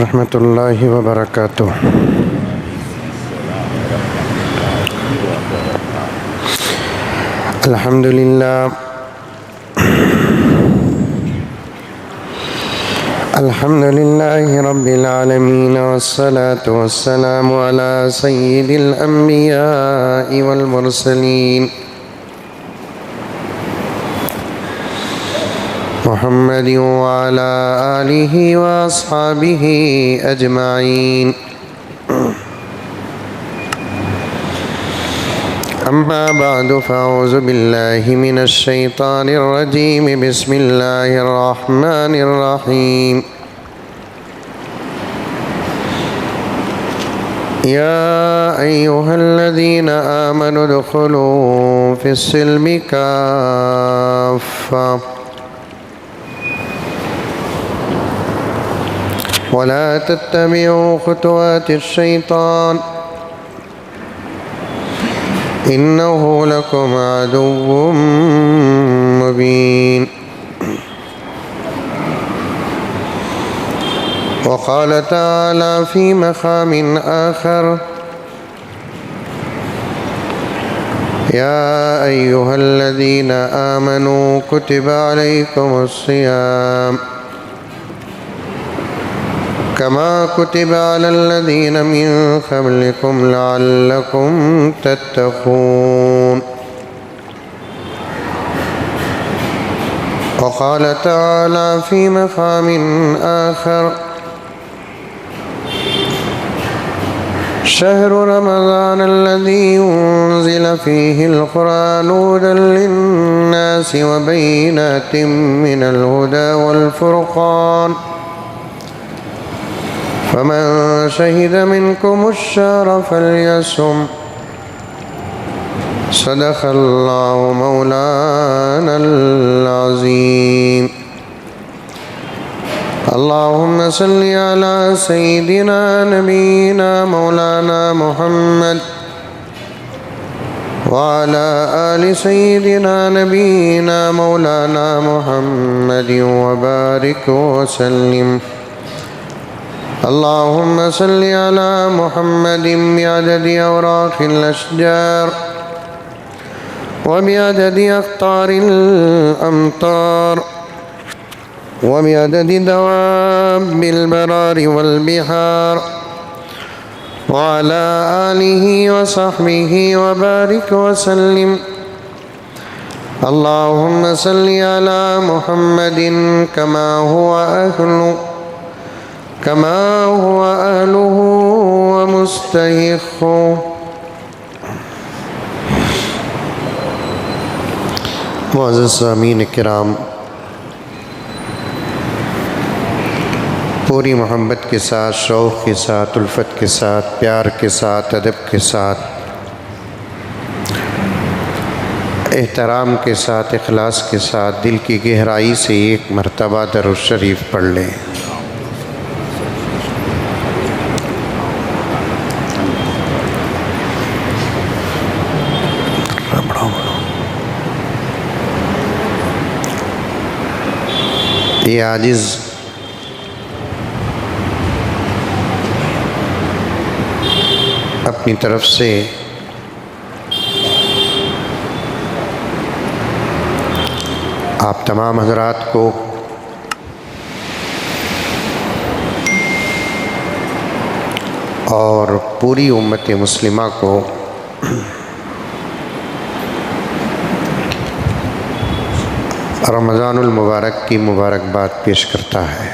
रहमतुल्लाहि व बरकातुह। अल्हम्दुलिल्लाहि रब्बिल आलमीन वस्सलातु वस्सलामु अला सय्यिदिल अंबियाइ वल मुरसलीन मुहम्मदिन व अला आलिहि व अस्हाबिहि अजमाइन। अम्मा बअदु फ़अऊज़ु बिल्लाहि मिनश शैतानिर रजीम। बिस्मिल्लाहिर रहमानिर रहीम। या अय्युहल्लज़ीना आमनु उदख़ुलू फ़िस्सिल्मि काफ़्फ़ा वला तत्तबिऊ ख़ुतुवातिश शैतान इन्नहु लकुम अदुव्वुम मुबीन। वक़ाल तआला फ़ी मक़ामिन आख़र या अय्युहल्लज़ीना आमनू कुतिबा अलैकुमुस्सियाम कमा कुतिबा अलल्लज़ीना मिन क़ब्लिकुम लअल्लकुम तत्तक़ून। वक़ाल तआला फ़ी मक़ामिन आख़र शहरु रमज़ानल्लज़ी उन्ज़िल फ़ीहिल क़ुरआनु हुदल लिन्नासि व बय्यिनातिम मिनल हुदा वल फ़ुरक़ान फ़मन शहिद मिनकुमुश्शहर फ़ल्यसुम। सदक़ल्लाहु मौलानल अज़ीम। अल्लाहुम्मा सल्लि अला सय्यिदिना नबीना मौलाना मुहम्मद व अला आलि सय्यिदिना नबीना मौलाना मुहम्मद व बारिक व सल्लिम। अल्लाहुम्मा सल्लि अला मुहम्मदिन बिअददि औराक़िल अशजार व बिअददि अक़्तारिल अमतार व बिअददि दवाबिल बरारि वल बिहार व अला आलिहि व सहबिहि व बारिक व सल्लिम। अल्लाहुम्मा सल्लि अला मुहम्मदिन कमा हुवा अहलुहु व मुस्तहिक़्क़ुहु। मुअज़्ज़ज़ सामीन किराम, पूरी मोहब्बत के साथ, शौक़ के साथ, उल्फ़त के साथ, प्यार के साथ, अदब के साथ, एहतराम के साथ, इख़लास के साथ दिल की गहराई से एक मरतबा दरूद शरीफ पढ़ लें। ये आजिज़ अपनी तरफ से आप तमाम हज़रात को और पूरी उम्मत मुस्लिमा को रमज़ानुल मुबारक की मुबारकबाद पेश करता है।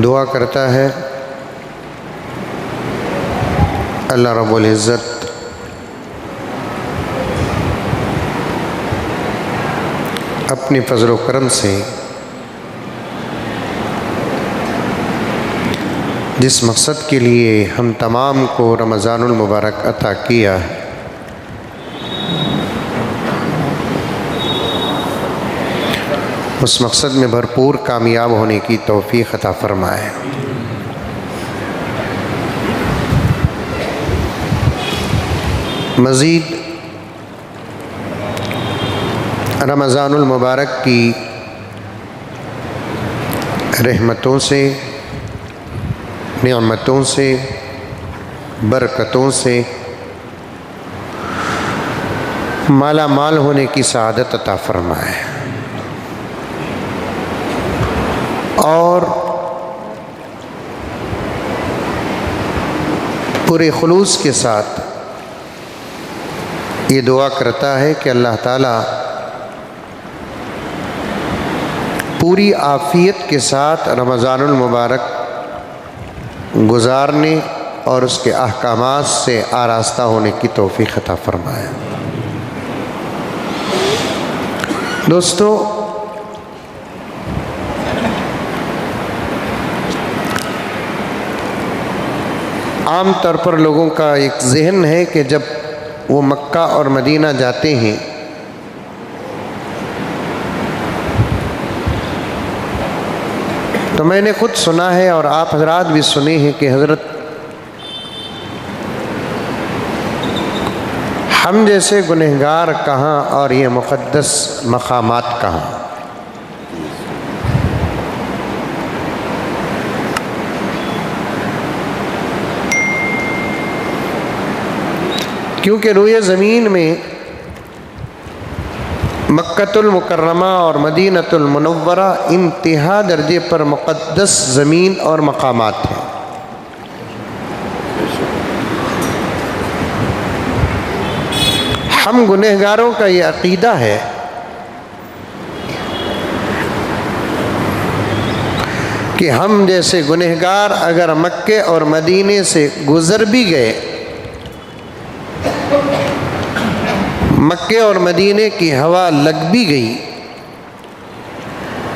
दुआ करता है अल्लाह रब्बुल इज़्ज़त अपने फ़ज़ल व करम से जिस मकसद के लिए हम तमाम को रमज़ानुल मुबारक अता किया है, उस मकसद में भरपूर कामयाब होने की तौफ़ीक़ अता फ़रमाए। मज़ीद रमज़ानुल मुबारक की रहमतों से, नेमतों से, बरकतों से माला माल होने की सआदत अता फरमाए और पूरे खुलूस के साथ ये दुआ करता है कि अल्लाह ताला पूरी आफ़ियत के साथ रमज़ानुल मुबारक गुजारने और उसके अहकामात से आरास्ता होने की तौफ़ीक़ अता फ़रमाए। दोस्तों, आम तौर पर लोगों का एक ज़हन है कि जब वो मक्का और मदीना जाते हैं तो मैंने खुद सुना है और आप हजरात भी सुने हैं कि हज़रत हम जैसे गुनहगार कहाँ और ये मुक़द्दस मक़ामात कहाँ। क्योंकि रोए ज़मीन में मक्कतुल मुकर्रमा और मदीनतुल मुनव्वरा इंतहा दर्जे पर मुक़द्दस ज़मीन और मक़ामात हैं। हम गुनहगारों का ये अक़ीदा है कि हम जैसे गुनहगार अगर मक्के और मदीने से गुज़र भी गए, मक्के और मदीने की हवा लग भी गई,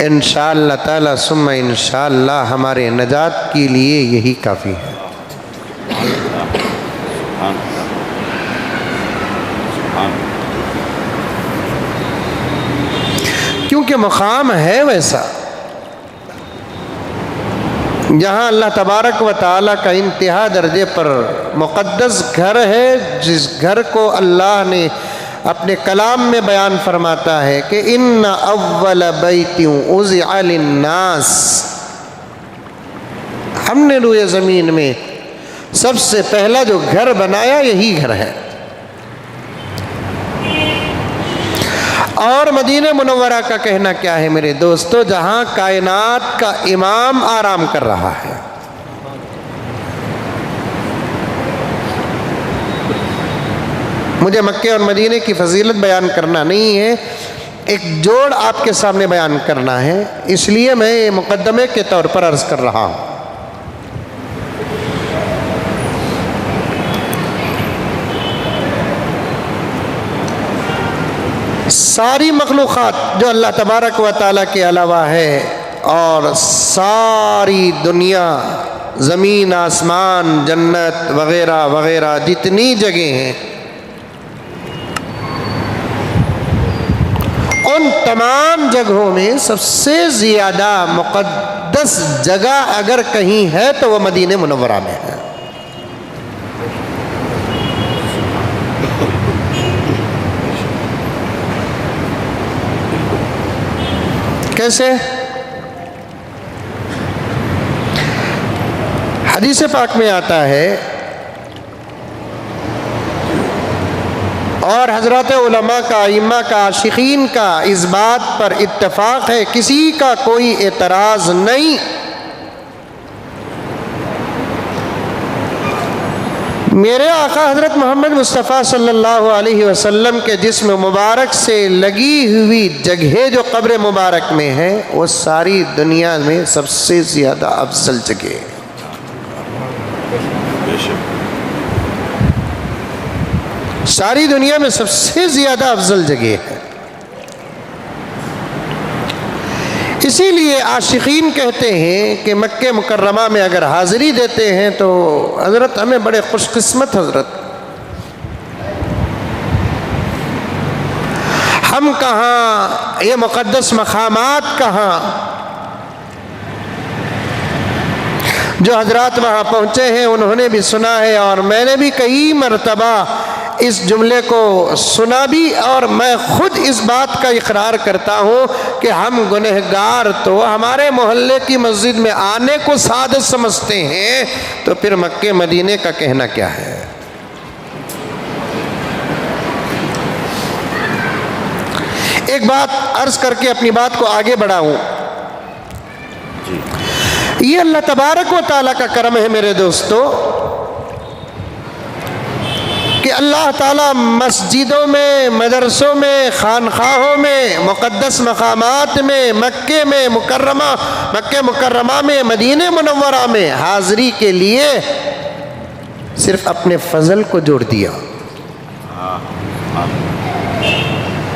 इंशाअल्लाह ताला सुम्मा इंशाअल्लाह हमारे नजात के लिए यही काफ़ी है। क्योंकि मकाम है वैसा जहाँ अल्लाह तबारक व तआला का इंतहा दर्जे पर मुक़द्दस घर है, जिस घर को अल्लाह ने अपने कलाम में बयान फरमाता है कि इन्ना अव्वल बैति उज़िअ लिन्नास, हमने रूए ज़मीन में सबसे पहला जो घर बनाया यही घर है। और मदीना मुनव्वरा का कहना क्या है मेरे दोस्तों, जहाँ कायनात का इमाम आराम कर रहा है। मुझे मक्के और मदीने की फजीलत बयान करना नहीं है, एक जोड़ आपके सामने बयान करना है, इसलिए मैं ये मुकद्दमे के तौर पर अर्ज़ कर रहा हूँ। सारी मखलूक़ात जो अल्लाह तबारक व तआला के अलावा है और सारी दुनिया, ज़मीन, आसमान, जन्नत वग़ैरह वग़ैरह जितनी जगह हैं, उन तमाम जगहों में सबसे ज़्यादा मुक़द्दस जगह अगर कहीं है तो वह मदीने मुनव्वरा में है। कैसे? हदीस पाक में आता है और हज़रत उलमा का, इम्मा का, आशिकीन का इस बात पर इत्तफ़ाक़ है, किसी का कोई एतराज़ नहीं मेरे आका हज़रत मोहम्मद मुस्तफ़ा सल्लल्लाहु अलैहि वसल्लम के जिस्म मुबारक से लगी हुई जगह जो कब्र मुबारक में है वो सारी दुनिया में सबसे ज़्यादा अफजल जगह है। सारी दुनिया में सबसे ज़्यादा अफजल जगह है। इसीलिए आशिकीन कहते हैं कि मक्के मुकर्रमा में अगर हाज़िरी देते हैं तो हज़रत हमें बड़े खुशकिस्मत, हज़रत हम कहाँ, ये मुक़द्दस मक़ामात कहाँ। जो हज़रात वहाँ पहुँचे हैं उन्होंने भी सुना है और मैंने भी कई मरतबा इस जुमले को सुना भी, और मैं खुद इस बात का इकरार करता हूँ कि हम गुनहगार तो हमारे मोहल्ले की मस्जिद में आने को सादत समझते हैं, तो फिर मक्के मदीने का कहना क्या है। एक बात अर्ज करके अपनी बात को आगे बढ़ाऊं, ये अल्लाह तबारक व तआला का करम है मेरे दोस्तों कि अल्लाह ताला मस्जिदों में, मदरसों में, खानखाहों में, मुक़द्दस मकामात में, मक्के मुकर्रमा में, मदीने मुनव्वरा में हाज़री के लिए सिर्फ अपने फजल को जोड़ दिया।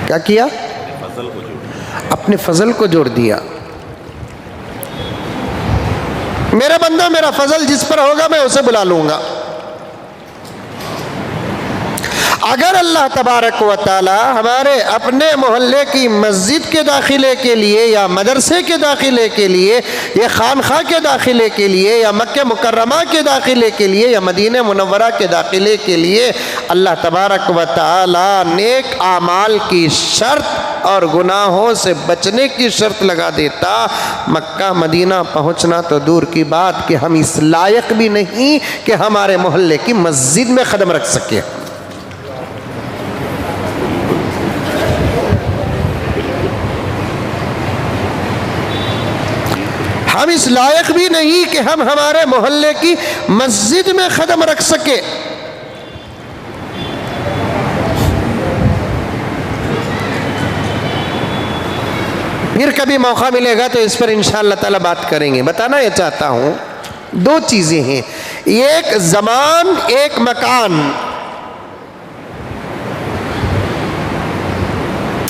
क्या किया? अपने फजल को जोड़ दिया। मेरा बंदा, मेरा फजल जिस पर होगा मैं उसे बुला लूंगा। अगर अल्लाह तबारक व तआला हमारे अपने मोहल्ले की मस्जिद के दाखिले के लिए, या मदरसे के दाखिले के लिए, या खानखा के दाखिले के लिए, या मक्के मुकर्रमा के दाखिले के लिए, या मदीने मुनव्वरा के दाखिले के लिए अल्लाह तबारक व तआला नेक आमाल की शर्त और गुनाहों से बचने की शर्त लगा देता, मक्का मदीना पहुंचना तो दूर की बात कि हम इस लायक भी नहीं कि हमारे मोहल्ले की मस्जिद में कदम रख सके। हम इस लायक भी नहीं कि हम हमारे मोहल्ले की मस्जिद में कदम रख सके। फिर कभी मौका मिलेगा तो इस पर इंशाअल्लाह ताला बात करेंगे। बताना ये चाहता हूँ, दो चीज़ें हैं, एक ज़मान, एक मकान।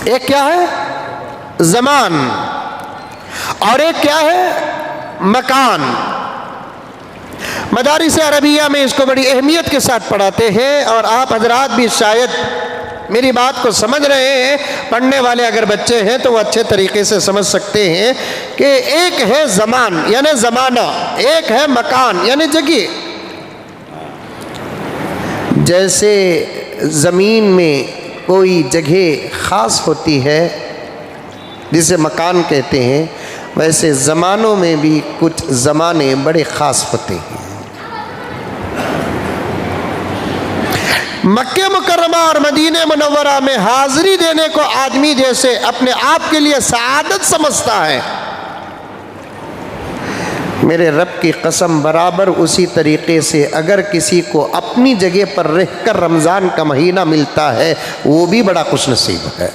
एक क्या है? ज़मान, और एक क्या है? मकान। मदारिस अरबिया में इसको बड़ी अहमियत के साथ पढ़ाते हैं, और आप हजरात भी शायद मेरी बात को समझ रहे हैं। पढ़ने वाले अगर बच्चे हैं तो वो अच्छे तरीके से समझ सकते हैं कि एक है ज़मान यानी ज़माना, एक है मकान यानी जगह। जैसे ज़मीन में कोई जगह ख़ास होती है जिसे मकान कहते हैं, वैसे ज़मानों में भी कुछ ज़माने बड़े ख़ास होते हैं। मक्के मुकर्रमा और मदीने मुनव्वरा में हाज़री देने को आदमी जैसे अपने आप के लिए सआदत समझता है, मेरे रब की कसम बराबर उसी तरीक़े से अगर किसी को अपनी जगह पर रहकर रमज़ान का महीना मिलता है, वो भी बड़ा खुशनसीब है।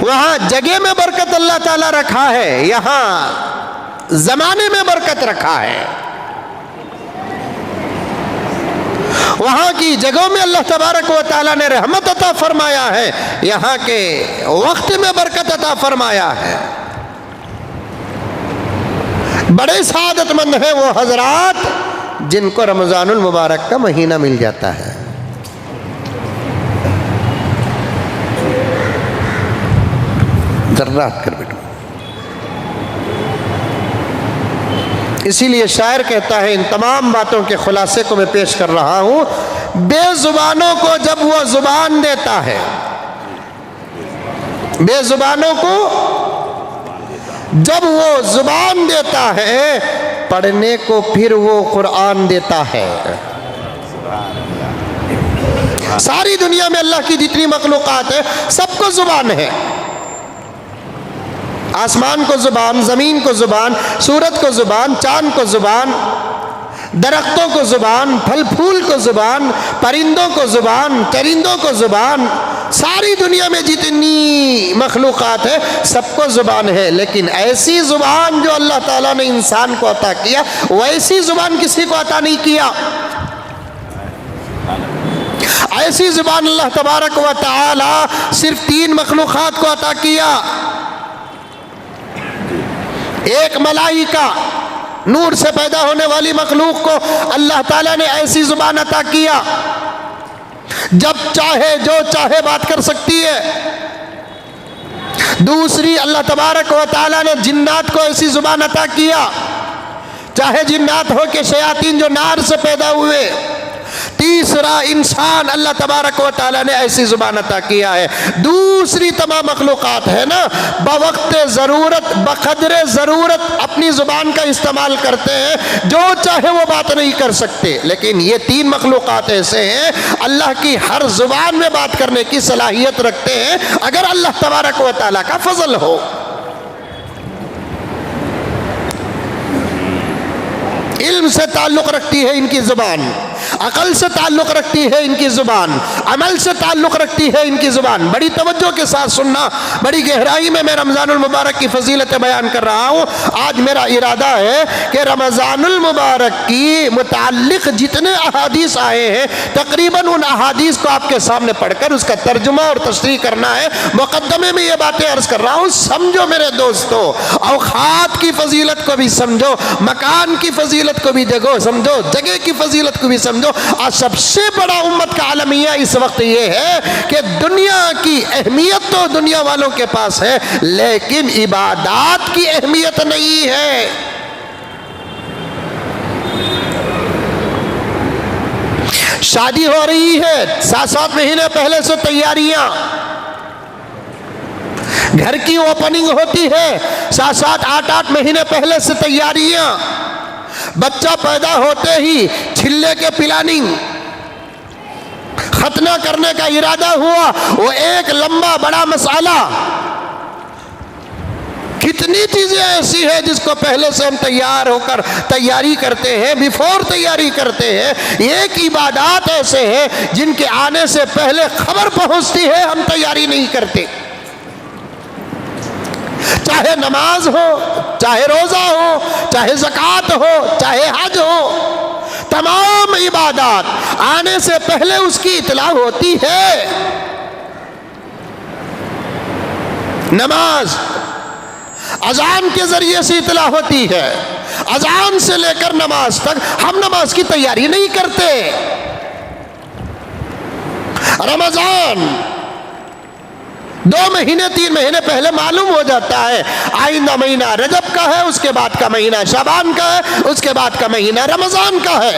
वहाँ जगह में बरकत अल्लाह ताला रखा है, यहाँ ज़माने में बरकत रखा है। वहाँ की जगहों में अल्लाह तबारक व तआला ने रहमत अता फरमाया है, यहाँ के वक्त में बरकत अता फरमाया है। बड़े सादतमंद हैं वो हजरात जिनको रमज़ानुल मुबारक का महीना मिल जाता है। जर्रात कर बैठो। इसीलिए शायर कहता है, इन तमाम बातों के खुलासे को मैं पेश कर रहा हूँ, बेजुबानों को जब वो जुबान देता है, बेजुबानों को जब वो जुबान देता है, पढ़ने को फिर वो कुरान देता है। सारी दुनिया में अल्लाह की जितनी मखलूक़ात है सबको जुबान है। आसमान को ज़ुबान, ज़मीन को ज़ुबान, सूरत को ज़ुबान, चाँद को ज़ुबान, दरख्तों को ज़ुबान, फल फूल को ज़ुबान, परिंदों को ज़ुबान, चरिंदों को ज़ुबान, सारी दुनिया में जितनी मखलूक़ात है सबको ज़ुबान है। लेकिन ऐसी ज़ुबान जो अल्लाह ताला ने इंसान को अता किया, वैसी ज़ुबान किसी को अता नहीं किया। ऐसी ज़ुबान अल्लाह तबारक व तआला सिर्फ 3 मखलूक़ात को अता किया। एक मलाइका, नूर से पैदा होने वाली मखलूक को अल्लाह ताला ने ऐसी जुबान अता किया, जब चाहे जो चाहे बात कर सकती है। दूसरी, अल्लाह तबारक व तआला ने जिन्नात को ऐसी जुबान अता किया, चाहे जिन्नात हो के शयातीन जो नार से पैदा हुए। तीसरा, इंसान अल्लाह तबारक व तआला ने ऐसी जुबान अता किया है। दूसरी तमाम मखलूक़ात है ना, बवक्त ज़रूरत बक़द्र ज़रूरत अपनी ज़ुबान का इस्तेमाल करते हैं, जो चाहे वो बात नहीं कर सकते। लेकिन ये तीन मखलूक़ात ऐसे हैं अल्लाह की हर ज़ुबान में बात करने की सलाहियत रखते हैं, अगर अल्लाह तबारक व तआला का फजल हो। इल्म से ताल्लुक़ रखती है इनकी ज़ुबान, अक़ल से ताल्लुक़ रखती है इनकी ज़ुबान, अमल से ताल्लुक़ रखती है इनकी ज़ुबान। बड़ी तवज्जो के साथ सुनना, बड़ी गहराई में मैं रमज़ानुल मुबारक की फ़जीलत बयान कर रहा हूँ। आज मेरा इरादा है कि रमज़ानुल मुबारक की मुताल्लिक़ जितने अहादीस आए हैं, तकरीबन उन अहादीस को आपके सामने पढ़कर उसका तर्जुमा और तशरीह करना है। मुक़द्दमे में ये बातें अर्ज़ कर रहा हूँ, समझो मेरे दोस्तों। औक़ात की फ़जीलत को भी समझो, मकान की फ़जीलत को भी जगह समझो, जगह की फ़जीलत को भी समझो। और सबसे बड़ा उम्मत का आलमिया इस वक्त ये है कि दुनिया की अहमियत तो दुनिया वालों के पास है, लेकिन इबादत की अहमियत नहीं है। शादी हो रही है, 7-7 महीने पहले से तैयारियां, घर की ओपनिंग होती है 7-7 8-8 महीने पहले से तैयारियां, बच्चा पैदा होते ही छिल्ले के प्लानिंग, खतना करने का इरादा हुआ, वो एक लंबा बड़ा मसाला। कितनी चीजें ऐसी है जिसको पहले से हम तैयार होकर तैयारी करते हैं, बिफोर तैयारी करते हैं। एक इबादत ऐसे हैं जिनके आने से पहले खबर पहुंचती है, हम तैयारी नहीं करते। चाहे नमाज हो, चाहे रोजा हो, चाहे ज़कात हो, चाहे हज हो, तमाम इबादत आने से पहले उसकी इतला होती है। नमाज अजान के जरिए से इतला होती है, अजान से लेकर नमाज तक हम नमाज की तैयारी नहीं करते। रमजान 2 महीने 3 महीने पहले मालूम हो जाता है, आइंदा महीना रजब का है, उसके बाद का महीना शाबान का है, उसके बाद का महीना रमजान का है।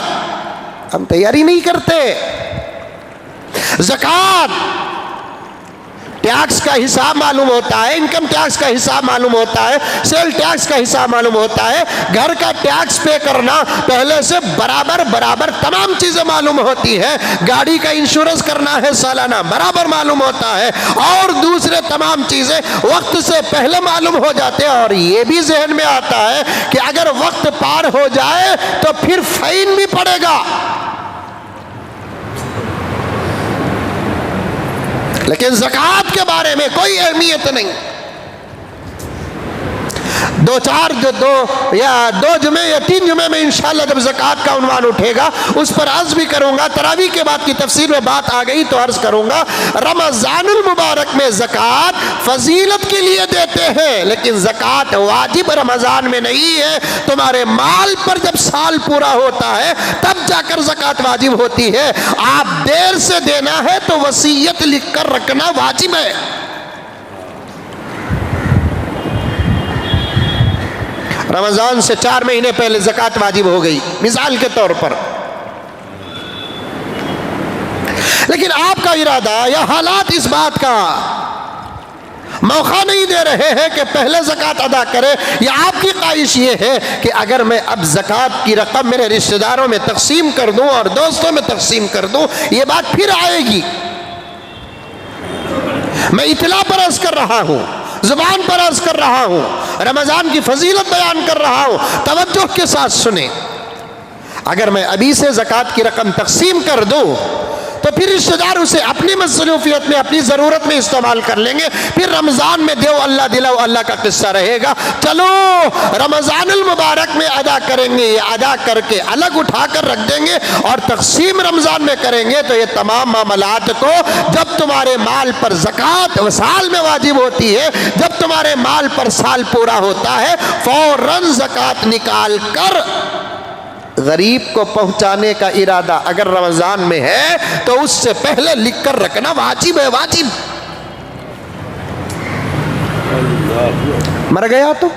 हम तैयारी नहीं करते। ज़कात टैक्स का हिसाब मालूम होता है, इनकम टैक्स का हिसाब मालूम होता है, सेल टैक्स का हिसाब मालूम होता है, घर का टैक्स पे करना पहले से बराबर तमाम चीजें मालूम होती है, गाड़ी का इंश्योरेंस करना है सालाना बराबर मालूम होता है, और दूसरे तमाम चीजें वक्त से पहले मालूम हो जाते हैं। और ये भी जहन में आता है कि अगर वक्त पार हो जाए तो फिर फाइन भी पड़ेगा। लेकिन ज़कात के बारे में कोई अहमियत नहीं। 2 जुमे या 3 जुमे में इंशाअल्लाह जब ज़कात का उन्वान उठेगा उस पर अर्ज़ भी करूँगा। तरावी के बाद की तफसीर में बात आ गई तो अर्ज़ करूँगा। रमज़ानुल मुबारक में ज़कात फजीलत के लिए देते हैं, लेकिन ज़कात वाजिब रमज़ान में नहीं है। तुम्हारे माल पर जब साल पूरा होता है तब जाकर ज़कात वाजिब होती है। आप देर से देना है तो वसीयत लिख कर रखना वाजिब है। रमजान से 4 महीने पहले ज़कात वाजिब हो गई मिसाल के तौर पर, लेकिन आपका इरादा या हालात इस बात का मौका नहीं दे रहे हैं कि पहले ज़कात अदा करें, या आपकी ख्वाहिश ये है कि अगर मैं अब ज़कात की रकम मेरे रिश्तेदारों में तकसीम कर दूं और दोस्तों में तकसीम कर दूं, ये बात फिर आएगी। मैं इतला पर अर्ज़ कर रहा हूं, ज़ुबान पर अर्ज़ कर रहा हूं, रमज़ान की फजीलत बयान कर रहा हूं। तवज्जो के साथ सुने। अगर मैं अभी से ज़कात की रकम तकसीम कर दूं तो फिर रिश्तेदार उसे अपनी मसरूफियत में, अपनी ज़रूरत में इस्तेमाल कर लेंगे। फिर रमज़ान में देव अल्लाह दिलाओ अल्लाह का किस्सा रहेगा। चलो रमज़ानुल मुबारक में अदा करेंगे, ये अदा करके अलग उठा कर रख देंगे और तकसीम रमज़ान में करेंगे। तो ये तमाम मामलात को जब तुम्हारे माल पर ज़कात साल में वाजिब होती है, जब तुम्हारे माल पर साल पूरा होता है, फ़ौरन ज़कात निकाल कर गरीब को पहुंचाने का इरादा अगर रमजान में है तो उससे पहले लिख कर रखना वाजिब है। वाजिब। मर गया तो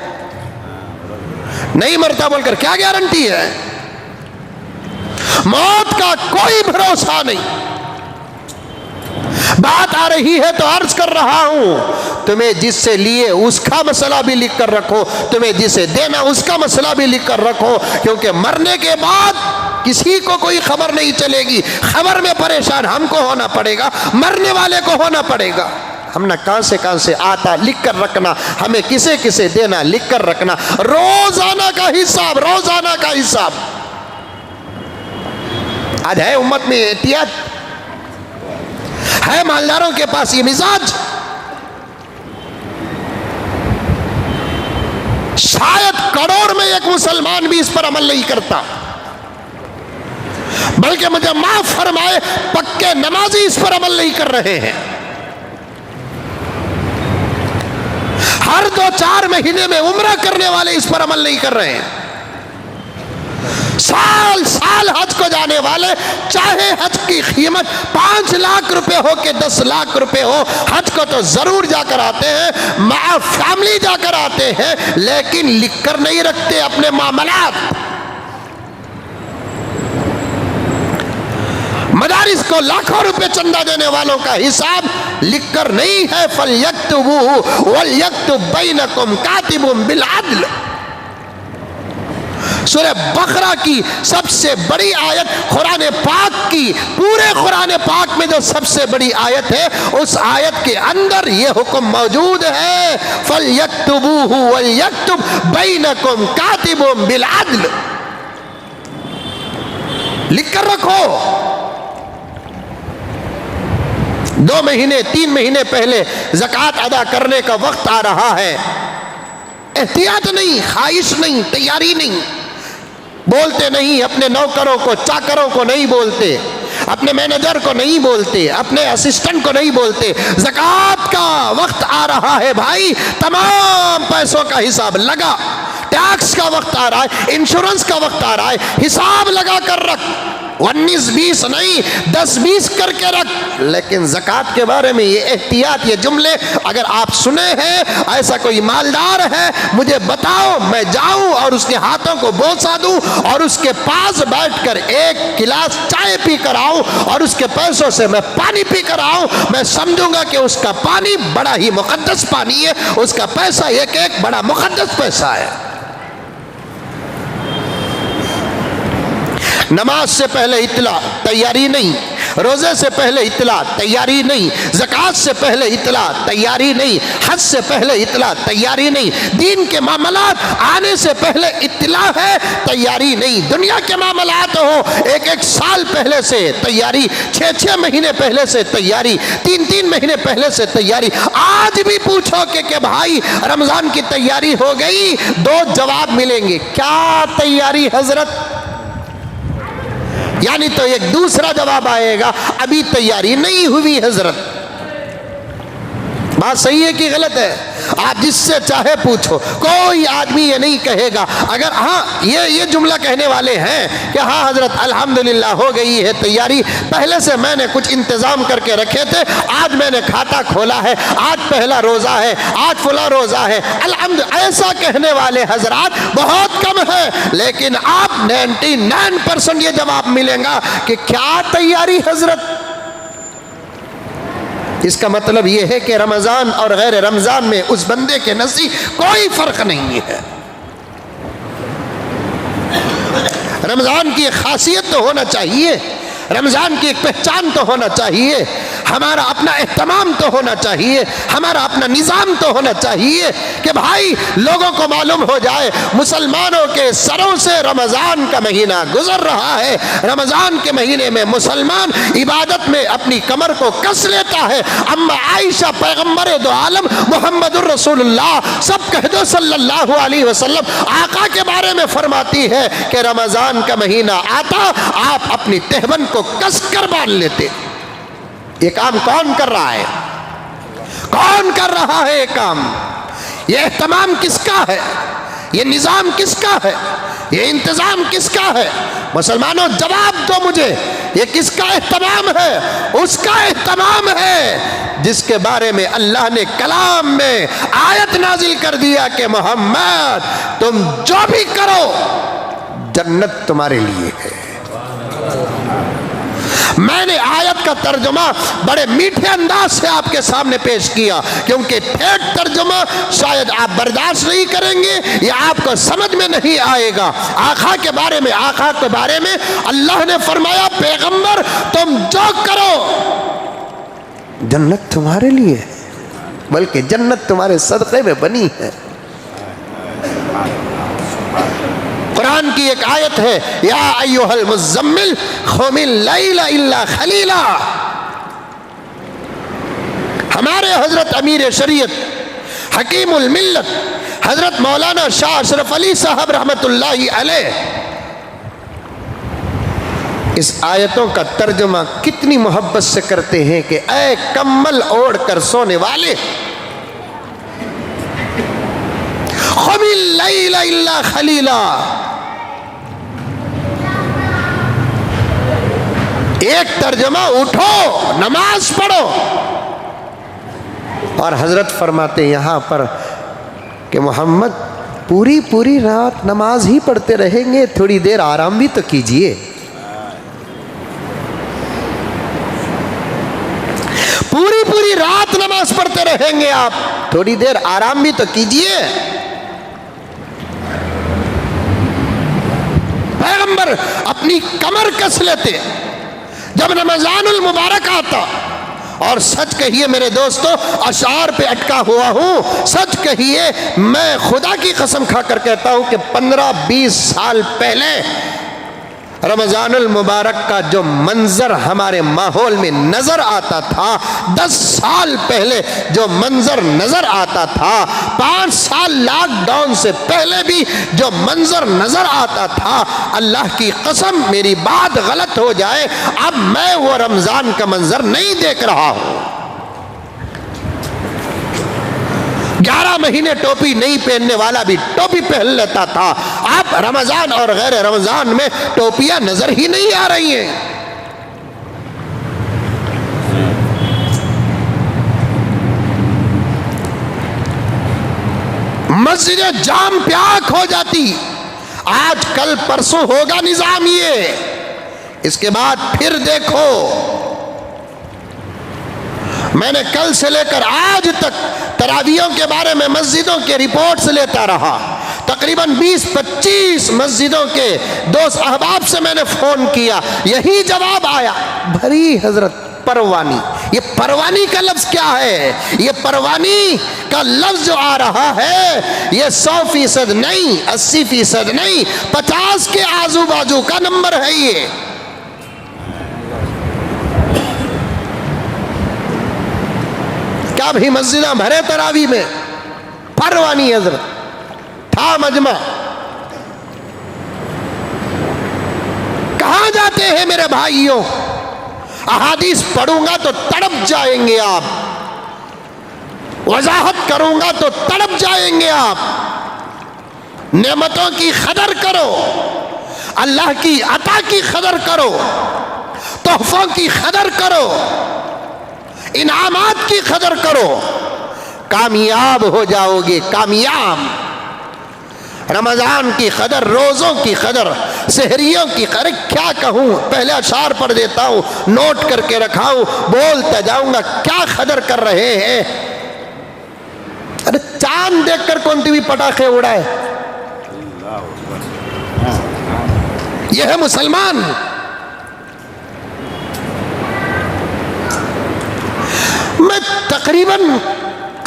नहीं मरता बोलकर क्या गारंटी है? मौत का कोई भरोसा नहीं। बात आ रही है तो अर्ज कर रहा हूं, तुम्हें जिससे लिए उसका मसला भी लिख कर रखो, तुम्हें जिसे देना उसका मसला भी लिख कर रखो, क्योंकि मरने के बाद किसी को कोई खबर नहीं चलेगी। खबर में परेशान हमको होना पड़ेगा, मरने वाले को होना पड़ेगा। हमने कहां से आता लिख कर रखना, हमें किसे किसे देना लिख कर रखना, रोजाना का हिसाब, रोजाना का हिसाब। आज है उम्मत में एहतियात, है मालदारों के पास ये मिजाज। शायद करोड़ में एक मुसलमान भी इस पर अमल नहीं करता, बल्कि मुझे माफ फरमाए पक्के नमाजी इस पर अमल नहीं कर रहे हैं। हर 2-4 महीने में उम्रा करने वाले इस पर अमल नहीं कर रहे हैं। साल साल हज को जाने वाले, चाहे हज की कीमत 5 लाख रुपए हो के 10 लाख रुपए हो, हज को तो जरूर जाकर आते हैं, मां फैमिली जाकर आते हैं, लेकिन लिखकर नहीं रखते अपने मामलात। मदारिस को लाखों रुपए चंदा देने वालों का हिसाब लिखकर नहीं है। फलयक्तुबूहु वलयक्तुब बैनकुम कातिबुम बिल अदल। सूरह बकरा की सबसे बड़ी आयत, कुरान पाक की, पूरे कुरान पाक में जो सबसे बड़ी आयत है, उस आयत के अंदर यह हुक्म मौजूद है, फलयक्तुबूहु वलयक्तुब बैनकुम कातिबुम बिल अदल। लिख कर रखो। 2 महीने 3 महीने पहले ज़कात अदा करने का वक्त आ रहा है, एहतियात नहीं, ख्वाहिश नहीं, तैयारी नहीं, बोलते नहीं, अपने नौकरों को चाकरों को नहीं बोलते, अपने मैनेजर को नहीं बोलते, अपने असिस्टेंट को नहीं बोलते। ज़कात का वक्त आ रहा है भाई, तमाम पैसों का हिसाब लगा, टैक्स का वक्त आ रहा है, इंश्योरेंस का वक्त आ रहा है, हिसाब लगा कर रख। 19-20 नहीं, 10-20 करके रख। लेकिन ज़कात के बारे में ये एहतियात, ये जुमले अगर आप सुने हैं, ऐसा कोई मालदार है मुझे बताओ, मैं जाऊं और उसके हाथों को बोसा दूं और उसके पास बैठकर 1 गिलास चाय पी कर आऊं और उसके पैसों से मैं पानी पी कर आऊं, मैं समझूंगा कि उसका पानी बड़ा ही मुकद्दस पानी है, उसका पैसा एक बड़ा मुकद्दस पैसा है। नमाज से पहले इत्तला, तैयारी नहीं। रोजे से पहले इत्तला, तैयारी नहीं। ज़कात से पहले इत्तला, तैयारी नहीं। हज से पहले इत्तला, तैयारी नहीं। दीन के मामलात आने से पहले इत्तला है, तैयारी नहीं। दुनिया के मामलात हो 1-1 साल पहले से तैयारी, 6-6 महीने पहले से तैयारी, 3-3 महीने पहले से तैयारी। आज भी पूछो कि भाई रमजान की तैयारी हो गई, 2 जवाब मिलेंगे। क्या तैयारी हजरत? यानी तो एक दूसरा जवाब आएगा, अभी तैयारी नहीं हुई हजरत। बात सही है कि गलत है? आप जिससे चाहे पूछो, कोई आदमी ये नहीं कहेगा। अगर हाँ ये जुमला कहने वाले हैं कि हाँ हजरत अल्हम्दुलिल्लाह हो गई है तैयारी, पहले से मैंने कुछ इंतजाम करके रखे थे, आज मैंने खाता खोला है, आज पहला रोजा है, आज फुला रोजा है, अल्हम्दुलिल्लाह, ऐसा कहने वाले हजरात बहुत कम है। लेकिन आप 99% ये जवाब मिलेगा कि क्या तैयारी हजरत? इसका मतलब यह है कि रमज़ान और गैर रमज़ान में उस बंदे के नज़दीक कोई फ़र्क नहीं है। रमज़ान की एक खासियत तो होना चाहिए, रमज़ान की एक पहचान तो होना चाहिए, हमारा अपना एहतमाम तो होना चाहिए, हमारा अपना निज़ाम तो होना चाहिए कि भाई लोगों को मालूम हो जाए मुसलमानों के सरों से रमज़ान का महीना गुजर रहा है। रमज़ान के महीने में मुसलमान इबादत में अपनी कमर को कस लेता है। अम्मा आयशा पैगम्बर दो आलम मुहम्मदुर रसूलुल्लाह, सब कह दो सल्लल्लाहु अलैहि वसल्लम, आका के बारे में फरमाती है कि रमज़ान का महीना आता, आप अपनी तहबन को कस कर बांध लेते। ये काम कौन कर रहा है? कौन कर रहा है ये काम? ये एहतमाम किसका है? ये निज़ाम किसका है? ये इंतज़ाम किसका है? मुसलमानों जवाब दो मुझे, ये किसका एहतमाम है? उसका एहतमाम है जिसके बारे में अल्लाह ने कलाम में आयत नाजिल कर दिया कि मोहम्मद तुम जो भी करो जन्नत तुम्हारे लिए है। मैंने आयत का तर्जुमा बड़े मीठे अंदाज से आपके सामने पेश किया, क्योंकि ठेठ तर्जुमा शायद आप बर्दाश्त नहीं करेंगे या आपको समझ में नहीं आएगा। आका के बारे में अल्लाह ने फरमाया पैगंबर तुम जो करो जन्नत तुम्हारे लिए है, बल्कि जन्नत तुम्हारे सदक़े में बनी है। कुरान की एक आयत है, या अय्युहल मुज़्ज़म्मिल क़ुमिल लैला इल्ला क़लीला। हमारे हजरत अमीर शरीयत हकीमुल मिल्लत हजरत मौलाना शाह अशरफ अली साहब रहमतुल्लाहि अलैह इस आयतों का तर्जुमा कितनी मोहब्बत से करते हैं कि ऐ कम्बल ओढ़ कर सोने वाले, क़ुमिल लैला इल्ला क़लीला, एक तर्जुमा उठो नमाज पढ़ो। और हजरत फरमाते यहां पर कि मोहम्मद पूरी पूरी रात नमाज ही पढ़ते रहेंगे, थोड़ी देर आराम भी तो कीजिए। पूरी पूरी रात नमाज पढ़ते रहेंगे आप, थोड़ी देर आराम भी तो कीजिए। पैगंबर अपनी कमर कस लेते जब रमजानुल मुबारक आता। और सच कहिए मेरे दोस्तों, अशार पे अटका हुआ हूं, सच कहिए मैं खुदा की कसम खाकर कहता हूं कि 15-20 साल पहले रमजानुल मुबारक का जो मंजर हमारे माहौल में नजर आता था, 10 साल पहले जो मंजर नजर आता था, 5 साल लॉकडाउन से पहले भी जो मंजर नजर आता था, अल्लाह की कसम मेरी बात गलत हो जाए, अब मैं वो रमजान का मंजर नहीं देख रहा हूं। 11 महीने टोपी नहीं पहनने वाला भी टोपी पहन लेता था। अब रमजान और गैर रमजान में टोपियां नजर ही नहीं आ रही हैं। मस्जिदें जाम प्याक हो जाती। आज कल परसों होगा निजाम ये, इसके बाद फिर देखो। मैंने कल से लेकर आज तक तरावियों के बारे में मस्जिदों के रिपोर्ट्स लेता रहा। तकरीबन 20-25 मस्जिदों के दोस्त अहबाब से मैंने फ़ोन किया, यही जवाब आया, भरी हजरत परवानी। ये परवानी का लफ्ज़ क्या है? ये परवानी का लफ्ज़ जो आ रहा है ये 100% नहीं, 80% नहीं, 50 के आजू बाजू का नंबर है ये। क्या भी मस्जिदा भरे तरावी में, परवानी हजरत था मजमा। कहां जाते हैं मेरे भाइयों? अहादीस पढ़ूंगा तो तड़प जाएंगे आप, वजाहत करूंगा तो तड़प जाएंगे आप। नेमतों की कदर करो, अल्लाह की अता की कदर करो, तोहफों की कदर करो, इनामात की कदर करो, कामयाब हो जाओगे, कामयाब। रमजान की कदर, रोज़ों की कदर, सहरियों की कदर, क्या कहूँ, पहले अशार पढ़ देता हूँ, नोट करके रखा हूँ, बोलता जाऊँगा। क्या कदर कर रहे हैं? अरे चांद देखकर कौन टीवी पटाखे उड़ाए? यह है मुसलमान। मैं तकरीबन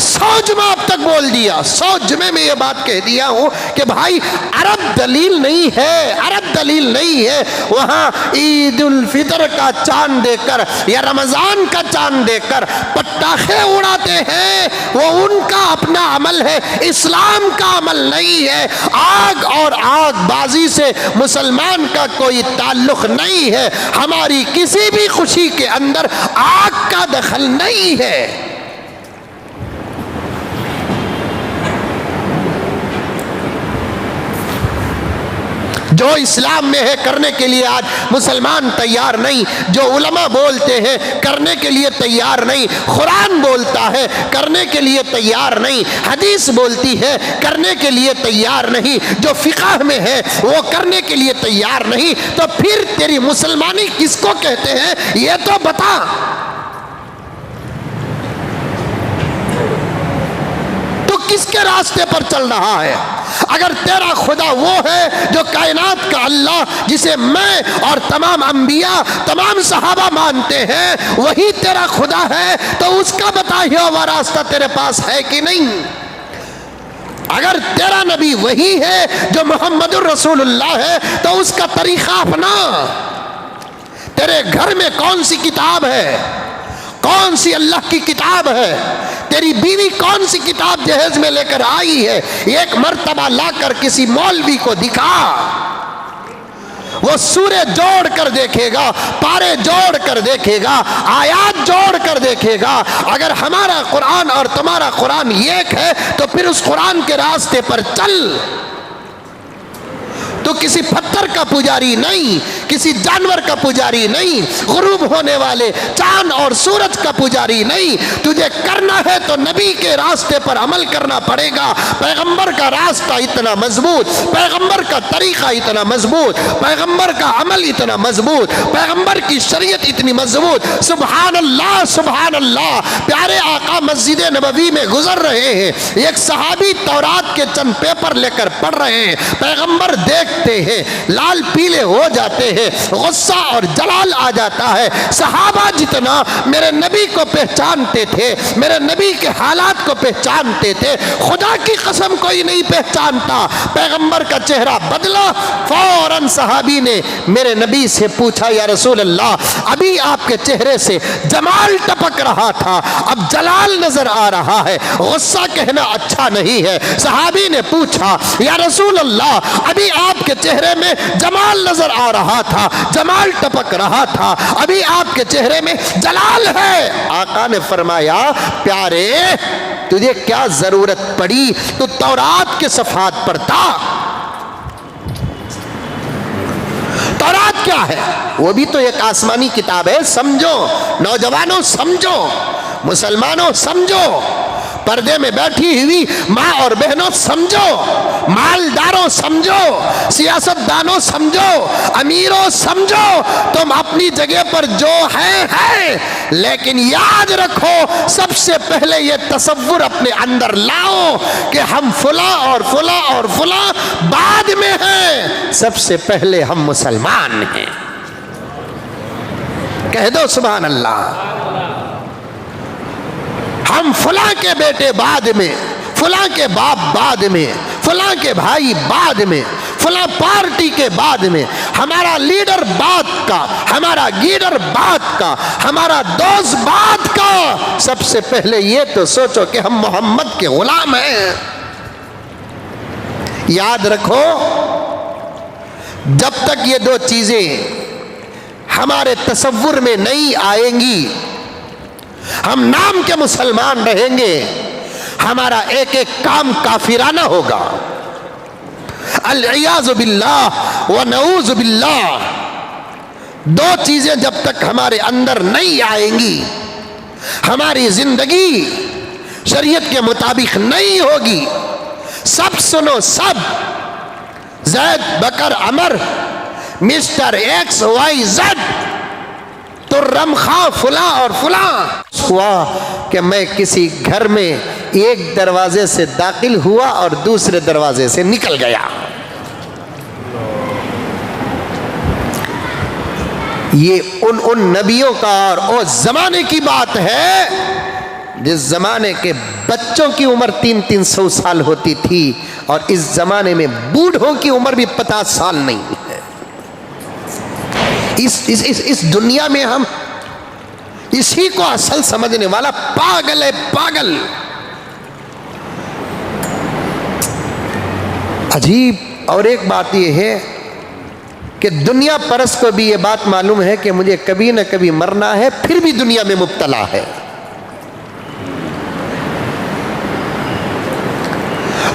100 जुमा अब तक बोल दिया, 100 जुमे में ये बात कह दिया हूं कि भाई अरब दलील नहीं है, अरब दलील नहीं है। वहां ईद उल फितर का चांद देखकर या रमजान का चांद देखकर पटाखे उड़ाते हैं, वो उनका अपना अमल है, इस्लाम का अमल नहीं है। आग और आग बाजी से मुसलमान का कोई ताल्लुक नहीं है। हमारी किसी भी खुशी के अंदर आग का दखल नहीं है। जो इस्लाम में है करने के लिए आज मुसलमान तैयार नहीं, जो उलमा बोलते हैं करने के लिए तैयार नहीं, कुरान बोलता है करने के लिए तैयार नहीं, हदीस बोलती है करने के लिए तैयार नहीं, जो फिक़ह में है वो करने के लिए तैयार नहीं, तो फिर तेरी मुसलमानी किसको कहते हैं ये तो बता। किसके रास्ते पर चल रहा है? अगर तेरा खुदा वो है जो कायनात का अल्लाह, जिसे मैं और तमाम अंबिया तमाम सहाबा मानते हैं, वही तेरा खुदा है, तो उसका बताया हुआ रास्ता तेरे पास है कि नहीं? अगर तेरा नबी वही है जो मोहम्मदुर रसूलुल्लाह है, तो उसका तरीका अपना। तेरे घर में कौन सी किताब है, कौन सी अल्लाह की किताब है? तेरी बीवी कौन सी किताब जहेज में लेकर आई है? एक मर्तबा लाकर किसी मौलवी को दिखा, वो सूरे जोड़ कर देखेगा, पारे जोड़ कर देखेगा, आयात जोड़ कर देखेगा। अगर हमारा कुरान और तुम्हारा कुरान एक है तो फिर उस कुरान के रास्ते पर चल। तो किसी पत्थर का पुजारी नहीं, किसी जानवर का पुजारी नहीं, गुरूब होने वाले चांद और सूरज का पुजारी नहीं। तुझे करना है तो नबी के रास्ते पर अमल करना पड़ेगा। पैगंबर का रास्ता इतना मजबूत, पैगंबर का तरीका इतना मजबूत, पैगंबर का अमल इतना मजबूत, पैगंबर की शरीयत इतनी मजबूत। सुभान अल्लाह, सुभान अल्लाह। प्यारे आका मस्जिद नबवी में गुजर रहे हैं, एक सहाबी तौरात के चंद पेपर लेकर पढ़ रहे हैं, पैगंबर देखते हैं, लाल पीले हो जाते हैं, गुस्सा और जलाल आ जाता है। सहाबा जितना मेरे नबी को पहचानते थे, मेरे नबी के हालात को पहचानते थे, खुदा की कसम कोई नहीं पहचानता। पैगंबर का चेहरा बदला, फौरन सहाबी ने मेरे नबी से पूछा, या रसूल अल्लाह, अभी आपके चेहरे से जमाल टपक रहा था, अब जलाल नजर आ रहा है, गुस्सा कहना अच्छा नहीं है। सहाबी ने पूछा, या रसूल अल्लाह, अभी आपके चेहरे में जमाल नजर आ रहा था, जमाल टपक रहा था, अभी आपके चेहरे में जलाल है। आका ने फरमाया, प्यारे तुझे क्या जरूरत पड़ी, तू तौरात के सफात पर था। तौरात क्या है? वो भी तो एक आसमानी किताब है, समझो नौजवानों, समझो मुसलमानों, समझो पर्दे में बैठी हुई माँ और बहनों, समझो मालदारों, समझो सियासतदानों, समझो अमीरों, समझो तुम अपनी जगह पर जो है, लेकिन याद रखो सबसे पहले ये तसव्वुर अपने अंदर लाओ कि हम फुला और फुला और फुला बाद में हैं, सबसे पहले हम मुसलमान हैं। कह दो सुभान अल्लाह। हम फुला के बेटे बाद में, फुला के बाप बाद में, फुला के भाई बाद में, फुला पार्टी के बाद में, हमारा लीडर बाद का, हमारा लीडर बाद का, हमारा दोस्त बाद का। सबसे पहले ये तो सोचो कि हम मोहम्मद के गुलाम हैं। याद रखो, जब तक ये दो चीजें हमारे तसव्वुर में नहीं आएंगी, हम नाम के मुसलमान रहेंगे, हमारा एक एक काम काफिराना होगा। अल-इयाज़ु बिल्लाह व नऊज़ु बिल्लाह। दो चीजें जब तक हमारे अंदर नहीं आएंगी, हमारी जिंदगी शरीयत के मुताबिक नहीं होगी। सब सुनो, सब जैद बकर अमर, मिस्टर एक्स वाई जेड, तुर्रम खा फुला और फुला। हुआ कि मैं किसी घर में एक दरवाजे से दाखिल हुआ और दूसरे दरवाजे से निकल गया। ये उन नबियों का और उस जमाने की बात है जिस जमाने के बच्चों की उम्र 300-300 साल होती थी, और इस जमाने में बूढ़ों की उम्र भी 50 साल नहीं है। इस दुनिया में हम इसी को असल समझने वाला पागल है, पागल। अजीब। और एक बात यह है कि दुनिया परस्त को भी ये बात मालूम है कि मुझे कभी न कभी मरना है, फिर भी दुनिया में मुब्तला है।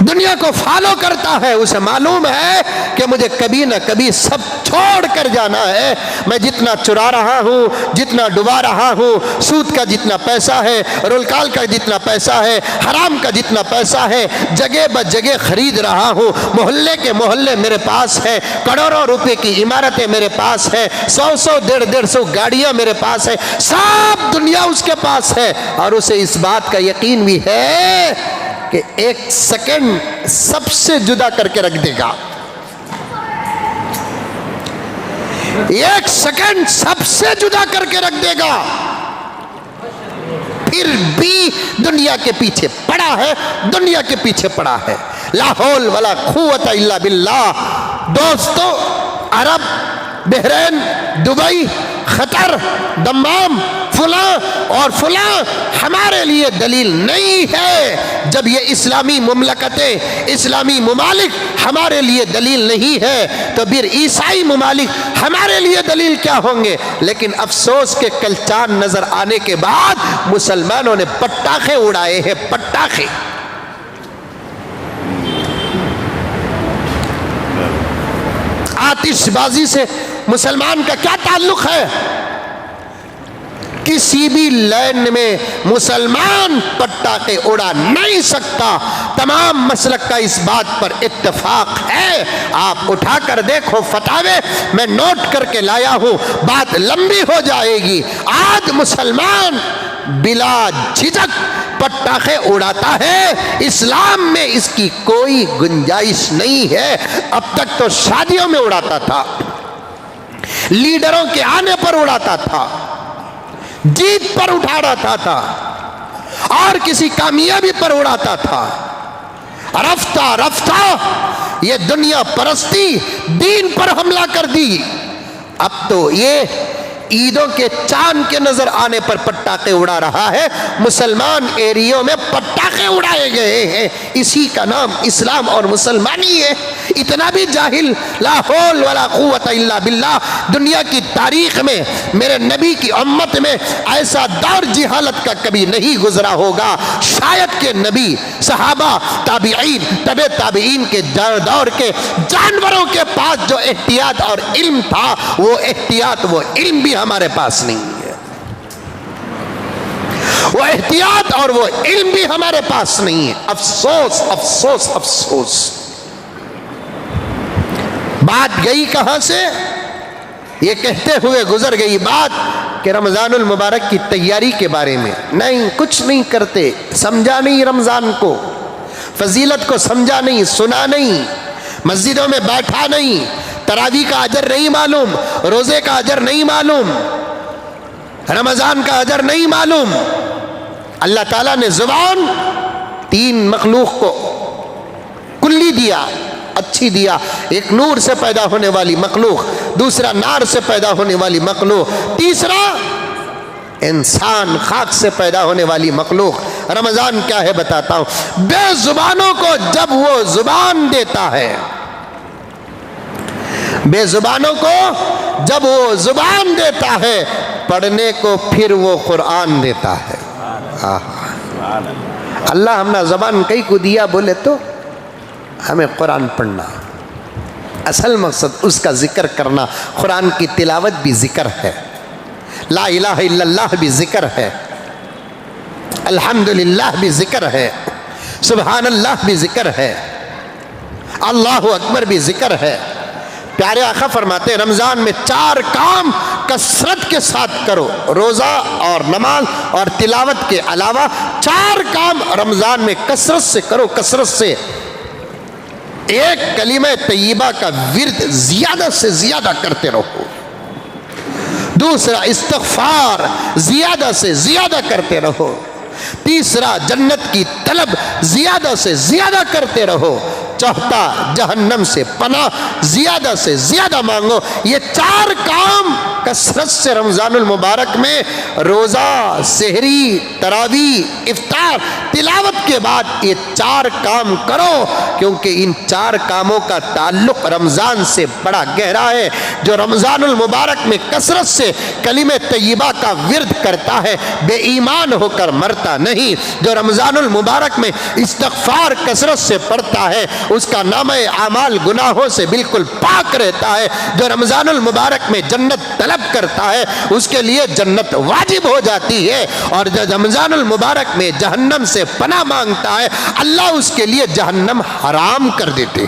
दुनिया को फॉलो करता है, उसे मालूम है कि मुझे कभी ना कभी सब छोड़ कर जाना है। मैं जितना चुरा रहा हूँ, जितना डुबा रहा हूँ, सूद का जितना पैसा है, रोलकाल का जितना पैसा है, हराम का जितना पैसा है, जगह ब जगह खरीद रहा हूँ। मोहल्ले के मोहल्ले मेरे पास है, करोड़ों रुपए की इमारतें मेरे पास है, 100 150 गाड़ियाँ मेरे पास है, सब दुनिया उसके पास है। और उसे इस बात का यकीन भी है कि एक सेकंड सबसे जुदा करके रख देगा, एक सेकंड सबसे जुदा करके रख देगा, फिर भी दुनिया के पीछे पड़ा है, दुनिया के पीछे पड़ा है। ला हौल वला कुव्वत इल्ला बिल्लाह। दोस्तों, अरब, बहरीन, दुबई, खतर, दम्माम, फुला और फुला हमारे लिए दलील नहीं है। जब ये इस्लामी मुमलकतें, इस्लामी मुमालिक हमारे लिए दलील नहीं है, तो फिर ईसाई मुमालिक हमारे लिए दलील क्या होंगे। लेकिन अफसोस के कल चांद नजर आने के बाद मुसलमानों ने पटाखे उड़ाए हैं, पटाखे। आतिशबाजी से मुसलमान का क्या ताल्लुक है? किसी भी लैंड में मुसलमान पटाखे उड़ा नहीं सकता। तमाम मसलक का इस बात पर इत्तेफाक है। आप उठा कर देखो फतावे, मैं नोट करके लाया हूं, बात लंबी हो जाएगी। आज मुसलमान बिला झिझक पटाखे उड़ाता है। इस्लाम में इसकी कोई गुंजाइश नहीं है। अब तक तो शादियों में उड़ाता था, लीडरों के आने पर उड़ाता था, जीत पर उठा रहा था और किसी कामयाबी पर उड़ाता था। रफ्ता रफ्ता ये दुनिया परस्ती दीन पर हमला कर दी। अब तो ये ईदों के चांद के नजर आने पर पटाखे उड़ा रहा है। मुसलमान एरियो में पटाखे उड़ाए गए हैं। इसी का नाम इस्लाम और मुसलमानी है। इतना भी जाहिल, ला हौल वला कुव्वत इल्ला बिल्लाह। दुनिया की तारीख में मेरे नबी की उम्मत में ऐसा दौर जिहालत का कभी नहीं गुजरा होगा। शायद के नबी, सहाबा, ताबीईन, तबे ताबीईन के दौर के जानवरों के पास जो एहतियात और इल्म था, वो एहतियात, वो इल्म भी हमारे पास नहीं है। वो एहतियात और वो इल्म भी हमारे पास नहीं है। अफसोस अफसोस अफसोस। बात गई कहां से? ये कहते हुए गुजर गई बात कि रमजानुल मुबारक की तैयारी के बारे में। नहीं, कुछ नहीं करते, समझा नहीं रमजान को, फजीलत को समझा नहीं, सुना नहीं, मस्जिदों में बैठा नहीं, तरावी का अजर नहीं मालूम, रोजे का अजर नहीं मालूम, रमजान का अजर नहीं मालूम। अल्लाह ताला ने जुबान 3 मखलूक को कुल्ली दिया, अच्छी दिया। एक नूर से पैदा होने वाली मखलूक, दूसरा नार से पैदा होने वाली मखलूक, तीसरा इंसान खाक से पैदा होने वाली मखलूक। रमजान क्या है बताता हूं। बेजुबानों को जब वो जुबान देता है, बेजुबानों को जब वो जुबान देता है, पढ़ने को फिर वो कुरान देता है। अल्लाह हमना जबान कई को दिया बोले तो हमें कुरान पढ़ना, असल मकसद उसका जिक्र करना। कुरान की तिलावत भी जिक्र है, ला इलाहा इल्लल्लाह भी जिक्र है, अल्हम्दुलिल्लाह भी जिक्र है, सुबहानल्लाह भी जिक्र है, अल्लाहु अकबर भी जिक्र है। प्यारे आका फरमाते हैं रमजान में 4 काम कसरत के साथ करो। रोज़ा और नमाज और तिलावत के अलावा 4 काम रमजान में कसरत से करो, कसरत से। एक कलीमा तय्यबा का विर्द ज्यादा से ज्यादा करते रहो। दूसरा, इस्तिग़फ़ार ज्यादा से ज्यादा करते रहो। तीसरा, जन्नत की तलब ज्यादा से ज्यादा करते रहो। चौथा जहन्नम से पनाह ज्यादा से ज्यादा मांगो। ये 4 काम कसरत से रमजानुल मुबारक में रोज़ा, सहरी, तरावी, इफ्तार, तिलावत के बाद ये 4 काम करो, क्योंकि इन 4 कामों का ताल्लुक रमज़ान से बड़ा गहरा है। जो रमजानुल मुबारक में कसरत से कलिमे तय्यबा का विर्द करता है बेईमान होकर मरता नहीं। जो रमजानुल मुबारक में इस्तिग़फ़ार कसरत से पढ़ता है उसका नामे आमाल गुनाहों से बिल्कुल पाक रहता है। जो रमजानुल मुबारक में जन्नत तलब करता है उसके लिए जन्नत वाजिब हो जाती है। और जो रमजानुल मुबारक में जहन्नम से पनाह मांगता है अल्लाह उसके लिए जहन्नम हराम कर देते।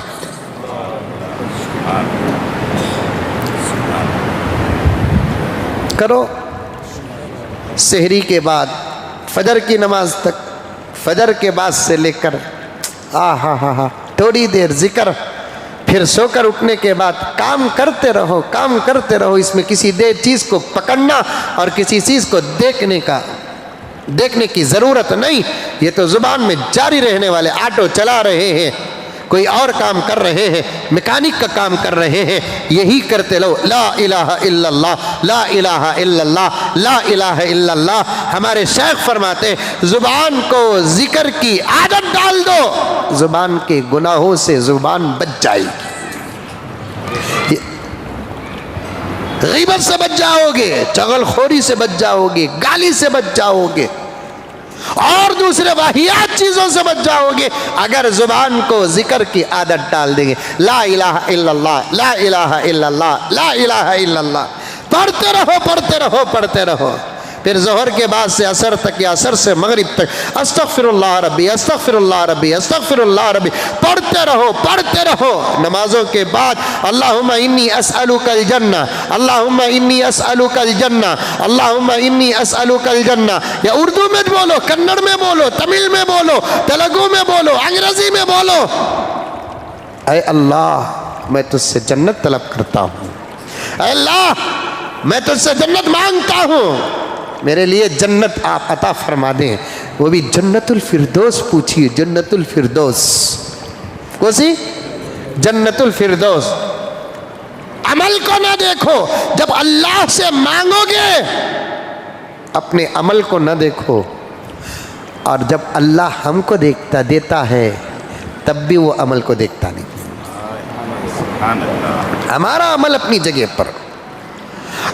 करो सहरी के बाद फजर की नमाज तक, फजर के बाद से लेकर हा थोड़ी देर जिक्र, फिर सोकर उठने के बाद काम करते रहो, काम करते रहो। इसमें किसी चीज़ को पकड़ना और किसी चीज़ को देखने की ज़रूरत नहीं। ये तो ज़ुबान में जारी रहने वाले, ऑटो चला रहे हैं, कोई और काम कर रहे हैं, मैकेनिक का काम कर रहे हैं, यही करते लो। ला इलाहा इल्लल्लाह, ला इलाहा इल्लल्लाह, ला इलाहा इल्लल्लाह। हमारे शेख फरमाते ज़ुबान को जिक्र की आदत डाल दो, ज़ुबान के गुनाहों से ज़ुबान बच जाएगी। गीबत से बच जाओगे, चगलखोरी से बच जाओगे, गाली से बच जाओगे और दूसरे वाहियात चीजों से बच जाओगे अगर जुबान को जिक्र की आदत डाल देंगे। ला इलाहा इल्लल्लाह, ला इलाहा इल्लल्लाह, ला इलाहा इल्लल्लाह पढ़ते रहो, पढ़ते रहो, पढ़ते रहो। फिर ज़ोहर के बाद से असर तक या असर से मगरिब तक अस्तगफिरुल्लाह रब्बी, अस्तगफिरुल्लाह रब्बी, अस्तगफिरुल्लाह रब्बी पढ़ते रहो, पढ़ते रहो। नमाजों के बाद अल्लाहुम्मा इन्नी अस्अलुकल जन्ना, अल्लाहुम्मा इन्नी अस्अलुकल जन्ना, अल्लाहुम्मा इन्नी अस्अलुकल जन्ना। या उर्दू में बोलो, कन्नड़ में बोलो, तमिल में बोलो, तेलुगु में बोलो, अंग्रेजी में बोलो। ऐ अल्लाह मैं तुझसे जन्नत तलब करता हूँ, ऐ अल्लाह मैं तुझसे जन्नत मांगता हूँ, मेरे लिए जन्नत आप अता फरमा दें। वो भी जन्नतुल फिरदौस पूछिए, जन्नतुल फिरदौस, कौन सी? जन्नतुल फिरदौस। अमल को ना देखो, जब अल्लाह से मांगोगे अपने अमल को ना देखो। और जब अल्लाह हमको देता है तब भी वो अमल को देखता नहीं। हमारा अमल अपनी जगह पर,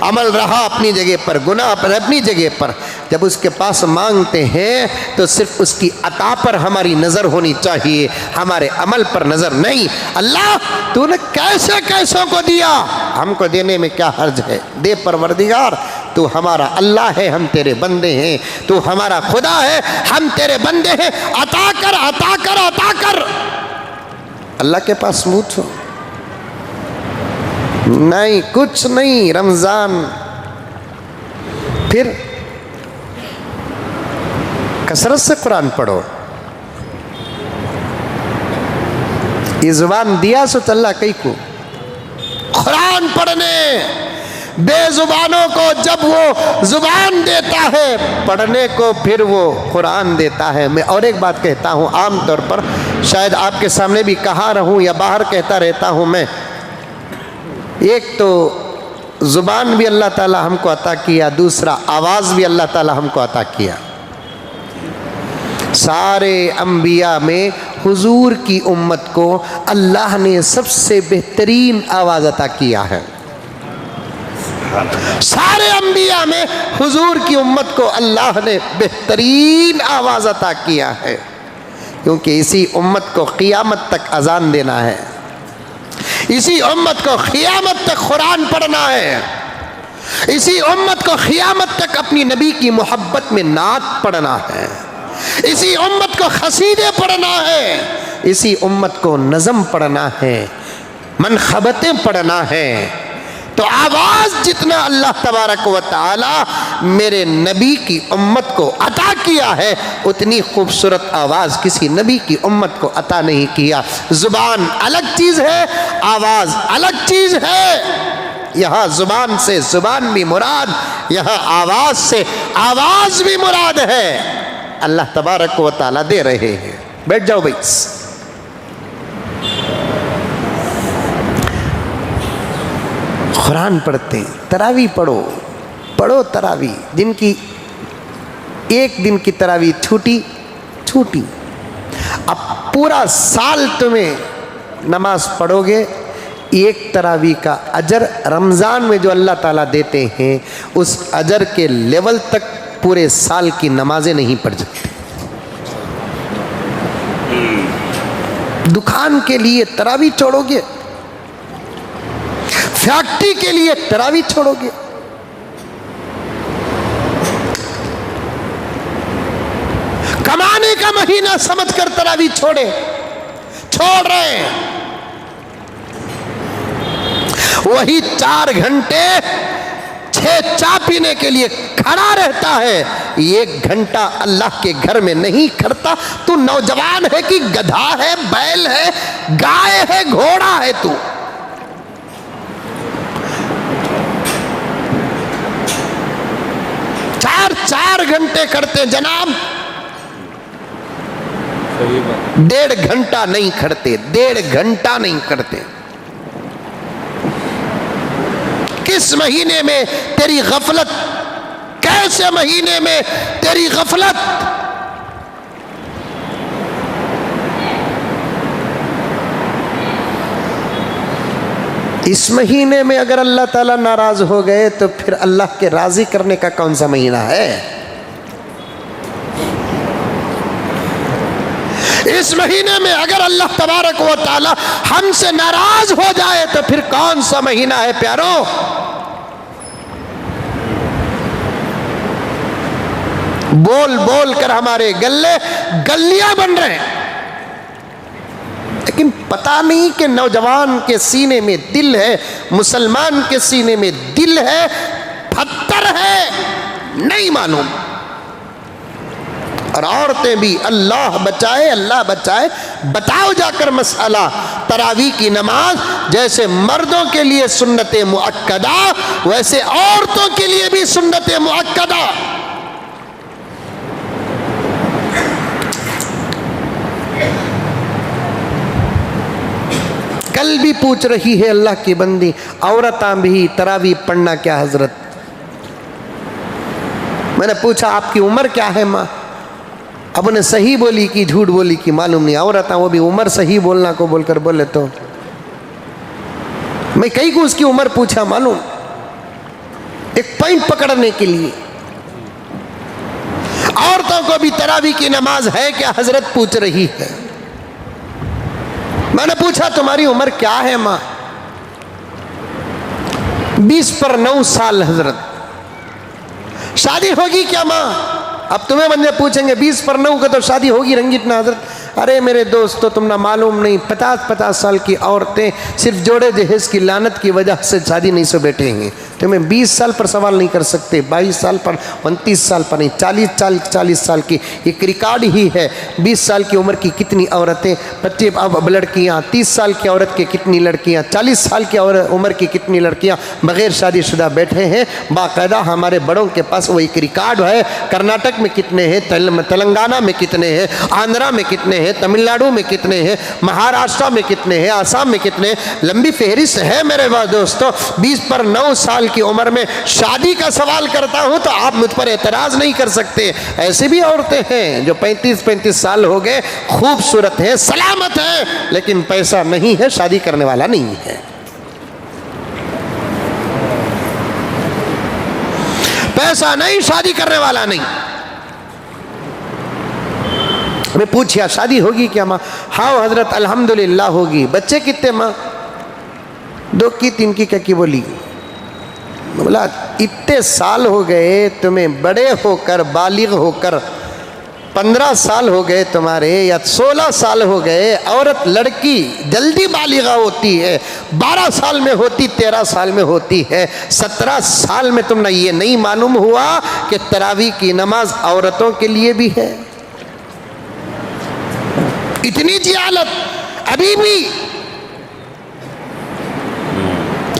अमल रहा अपनी जगह पर, गुनाह पर अपनी जगह पर। जब उसके पास मांगते हैं तो सिर्फ उसकी अता पर हमारी नज़र होनी चाहिए, हमारे अमल पर नज़र नहीं। अल्लाह तूने कैसे कैसों को दिया, हमको देने में क्या हर्ज है, दे परवरदिगार। तू हमारा अल्लाह है, हम तेरे बंदे हैं, तू हमारा खुदा है, हम तेरे बंदे हैं, अता कर, अता कर, अता कर। अल्लाह के पास पूछो, नहीं कुछ नहीं। रमजान फिर कसरत से कुरान पढ़ो। ये जुबान दिया सो अल्लाह कई को कुरान पढ़ने। बेजुबानों को जब वो जुबान देता है पढ़ने को, फिर वो कुरान देता है। मैं और एक बात कहता हूँ, आम तौर पर शायद आपके सामने भी कहा रहूँ या बाहर कहता रहता हूँ मैं। एक तो ज़ुबान भी अल्लाह ताला हमको अता किया, दूसरा आवाज़ भी अल्लाह ताला हमको अता किया। सारे अंबिया में हुजूर की उम्मत को अल्लाह ने सबसे बेहतरीन आवाज़ अता किया है। सारे अंबिया में हुजूर की उम्मत को अल्लाह ने बेहतरीन आवाज़ अता किया है, क्योंकि इसी उम्मत को क़ियामत तक अजान देना है, इसी उम्मत को क़ियामत तक कुरान पढ़ना है, इसी उम्मत को क़ियामत तक अपनी नबी की मोहब्बत में नात पढ़ना है, इसी उम्मत को क़सीदे पढ़ना है, इसी उम्मत को नज़म पढ़ना है, मनख़बतें पढ़ना है। तो आवाज़ जितना अल्लाह तबारक व तआला मेरे नबी की उम्मत को अता किया है, उतनी खूबसूरत आवाज़ किसी नबी की उम्मत को अता नहीं किया। ज़ुबान अलग चीज़ है, आवाज़ अलग चीज़ है। यहाँ ज़ुबान से ज़ुबान भी मुराद, यहाँ आवाज़ से आवाज़ भी मुराद है। अल्लाह तबारक व तआला दे रहे हैं। बैठ जाओ भाई। कुरान पढ़ते हैं, तरावी पढ़ो, पढ़ो तरावी। जिनकी एक दिन की तरावी छूटी छूटी। अब पूरा साल तुम्हें नमाज पढ़ोगे, एक तरावी का अजर रमज़ान में जो अल्लाह ताला देते हैं उस अजर के लेवल तक पूरे साल की नमाजें नहीं पढ़ सकते। दुकान के लिए तरावी छोड़ोगे, फैक्ट्री के लिए तरावी छोड़ोगे, कमाने का महीना समझकर तरावी छोड़ रहे हैं। वही 4 घंटे 6 चाय पीने के लिए खड़ा रहता है, 1 घंटा अल्लाह के घर में नहीं खड़ता। तू नौजवान है कि गधा है, बैल है, गाय है, घोड़ा है? तू चार घंटे करते जनाब, 1.5 घंटा नहीं खड़ते, 1.5 घंटा नहीं करते। किस महीने में तेरी गफलत, कैसे महीने में तेरी गफलत? इस महीने में अगर अल्लाह ताला नाराज हो गए तो फिर अल्लाह के राजी करने का कौन सा महीना है? इस महीने में अगर अल्लाह तबारक व ताला हमसे नाराज हो जाए तो फिर कौन सा महीना है प्यारो? बोल बोल कर हमारे गले गलियां बन रहे हैं, लेकिन पता नहीं कि नौजवान के सीने में दिल है, मुसलमान के सीने में दिल है, पत्थर है, नहीं मालूम। और औरतें भी अल्लाह बचाए, अल्लाह बचाए। बताओ जाकर मसला, तरावी की नमाज जैसे मर्दों के लिए सुन्नत मुअक्कदा वैसे औरतों के लिए भी सुन्नत मुअक्कदा। कल भी पूछ रही है अल्लाह की बंदी, औरतां भी तरावी पढ़ना क्या हजरत? मैंने पूछा आपकी उम्र क्या है माँ? अब उन्हें सही बोली कि झूठ बोली कि मालूम नहीं। औरतां वो भी उम्र सही बोलना को बोलकर बोले तो मैं कई को उसकी उम्र पूछा मालूम, एक पॉइंट पकड़ने के लिए। औरतों को भी तरावी की नमाज है क्या हजरत पूछ रही है। मैंने पूछा तुम्हारी उम्र क्या है माँ? 20 पर 9 साल हजरत। शादी होगी क्या माँ? अब तुम्हें बंदे पूछेंगे 20 पर 9 का तो शादी होगी रंगीत ना हजरत। अरे मेरे दोस्तों तुम ना मालूम नहीं, 50-50 साल की औरतें सिर्फ जोड़े जहेज की लानत की वजह से शादी नहीं से बैठे हैं। तुम्हें 20 साल पर सवाल नहीं कर सकते, 22 साल पर, 29 साल पर नहीं, 40 साल की एक रिकॉर्ड ही है। 20 साल की उम्र की कितनी औरतें, 25 लड़कियाँ, 30 साल की औरत की कितनी लड़कियाँ, 40 साल की उम्र की कितनी लड़कियाँ बगैर शादीशुदा बैठे हैं। बाकायदा हमारे बड़ों के पास वो एक रिकॉर्ड है। कर्नाटक में कितने हैं, तेलंगाना में कितने हैं, आंध्रा में कितने हैं, तमिलनाडु में कितने हैं, महाराष्ट्र में कितने हैं, आसाम में कितने, लंबी फहरिस्त है मेरे दोस्तों। 20 पर 9 साल की उम्र में शादी का सवाल करता हूं तो आप मुझ पर एतराज नहीं कर सकते। ऐसी भी औरतें हैं जो 35-35 साल हो गए, खूबसूरत हैं, सलामत हैं, लेकिन पैसा नहीं है, शादी करने वाला नहीं है। पैसा नहीं, शादी करने वाला नहीं। मैं पूछा शादी होगी क्या माँ? हाँ हजरत अल्हम्दुलिल्लाह होगी। बच्चे कितने माँ? 2 की 3 की क्या की बोली? बोला इतने साल हो गए तुम्हें बड़े होकर, बालिग होकर, 15 साल हो गए तुम्हारे या 16 साल हो गए। औरत लड़की जल्दी बालिगा होती है, 12 साल में होती, 13 साल में होती है, 17 साल में तुमने ये नहीं मालूम हुआ कि तरावी की नमाज औरतों के लिए भी है। इतनी जिहालत अभी भी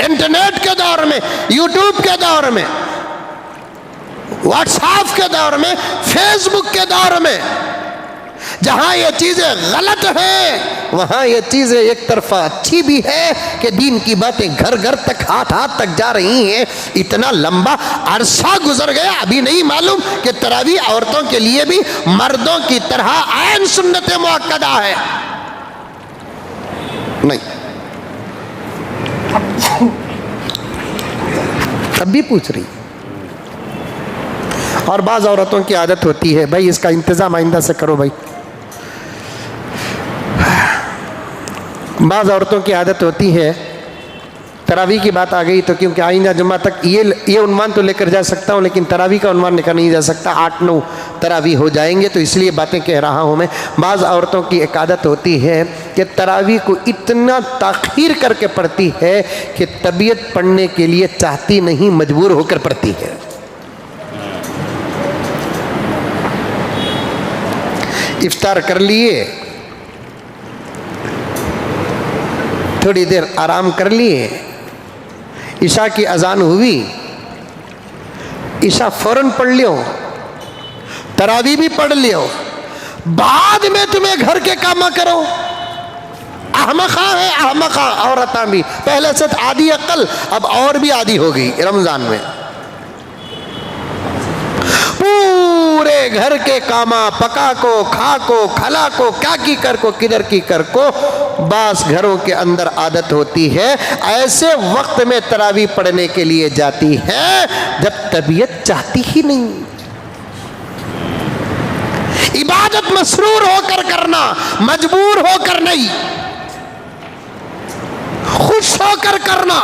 इंटरनेट के दौर में, यूट्यूब के दौर में, व्हाट्सएप के दौर में, फेसबुक के दौर में जहां ये चीजें गलत हैं वहां ये चीजें एक तरफा अच्छी भी है कि दीन की बातें घर घर तक, हाथ हाथ तक जा रही हैं। इतना लंबा अरसा गुजर गया, अभी नहीं मालूम कि तरावी औरतों के लिए भी मर्दों की तरह ऐन सुन्नत मुअक्कदा है। नहीं, तब भी पूछ रही। और बाज़ औरतों की आदत होती है, भाई इसका इंतज़ाम आइंदा से करो भाई। बाज़ औरतों की आदत होती है, तरावी की बात आ गई तो क्योंकि आइंदा जुम्मा तक ये उन्वान तो लेकर जा सकता हूँ, लेकिन तरावी का उन्वान लेकर नहीं जा सकता, 8-9 तरावी हो जाएंगे, तो इसलिए बातें कह रहा हूँ मैं। बाज़ औरतों की एक आदत होती है कि तरावी को इतना ताख़ीर करके पढ़ती है कि तबीयत पढ़ने के लिए चाहती नहीं, मजबूर होकर पढ़ती है। इफ्तार कर लिए, थोड़ी देर आराम कर लिए, ईशा की अजान हुई, ईशा फौरन पढ़ लियो, तरावी भी पढ़ लियो, बाद में तुम्हें घर के काम करो। अहमका है, अहमका औरतां भी पहले से आधी अक्ल, अब और भी आधी हो गई रमजान में। पूरे घर के कामा, पका को, खा को, खला को, क्या की कर को, किधर की कर को, बस घरों के अंदर आदत होती है। ऐसे वक्त में तरावी पढ़ने के लिए जाती है जब तबीयत चाहती ही नहीं। इबादत मसरूर होकर करना, मजबूर होकर नहीं, खुश होकर करना,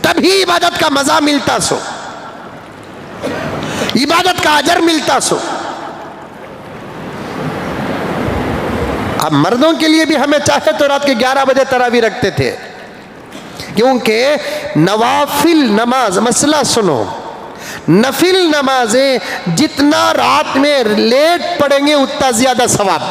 तभी इबादत का मजा मिलता सो, इबादत का अजर मिलता सो। अब मर्दों के लिए भी हमें चाहे तो रात के 11 बजे तरावी रखते थे, क्योंकि नवाफिल नमाज, मसला सुनो, नफिल नमाजें जितना रात में लेट पढ़ेंगे उतना ज्यादा सवाब।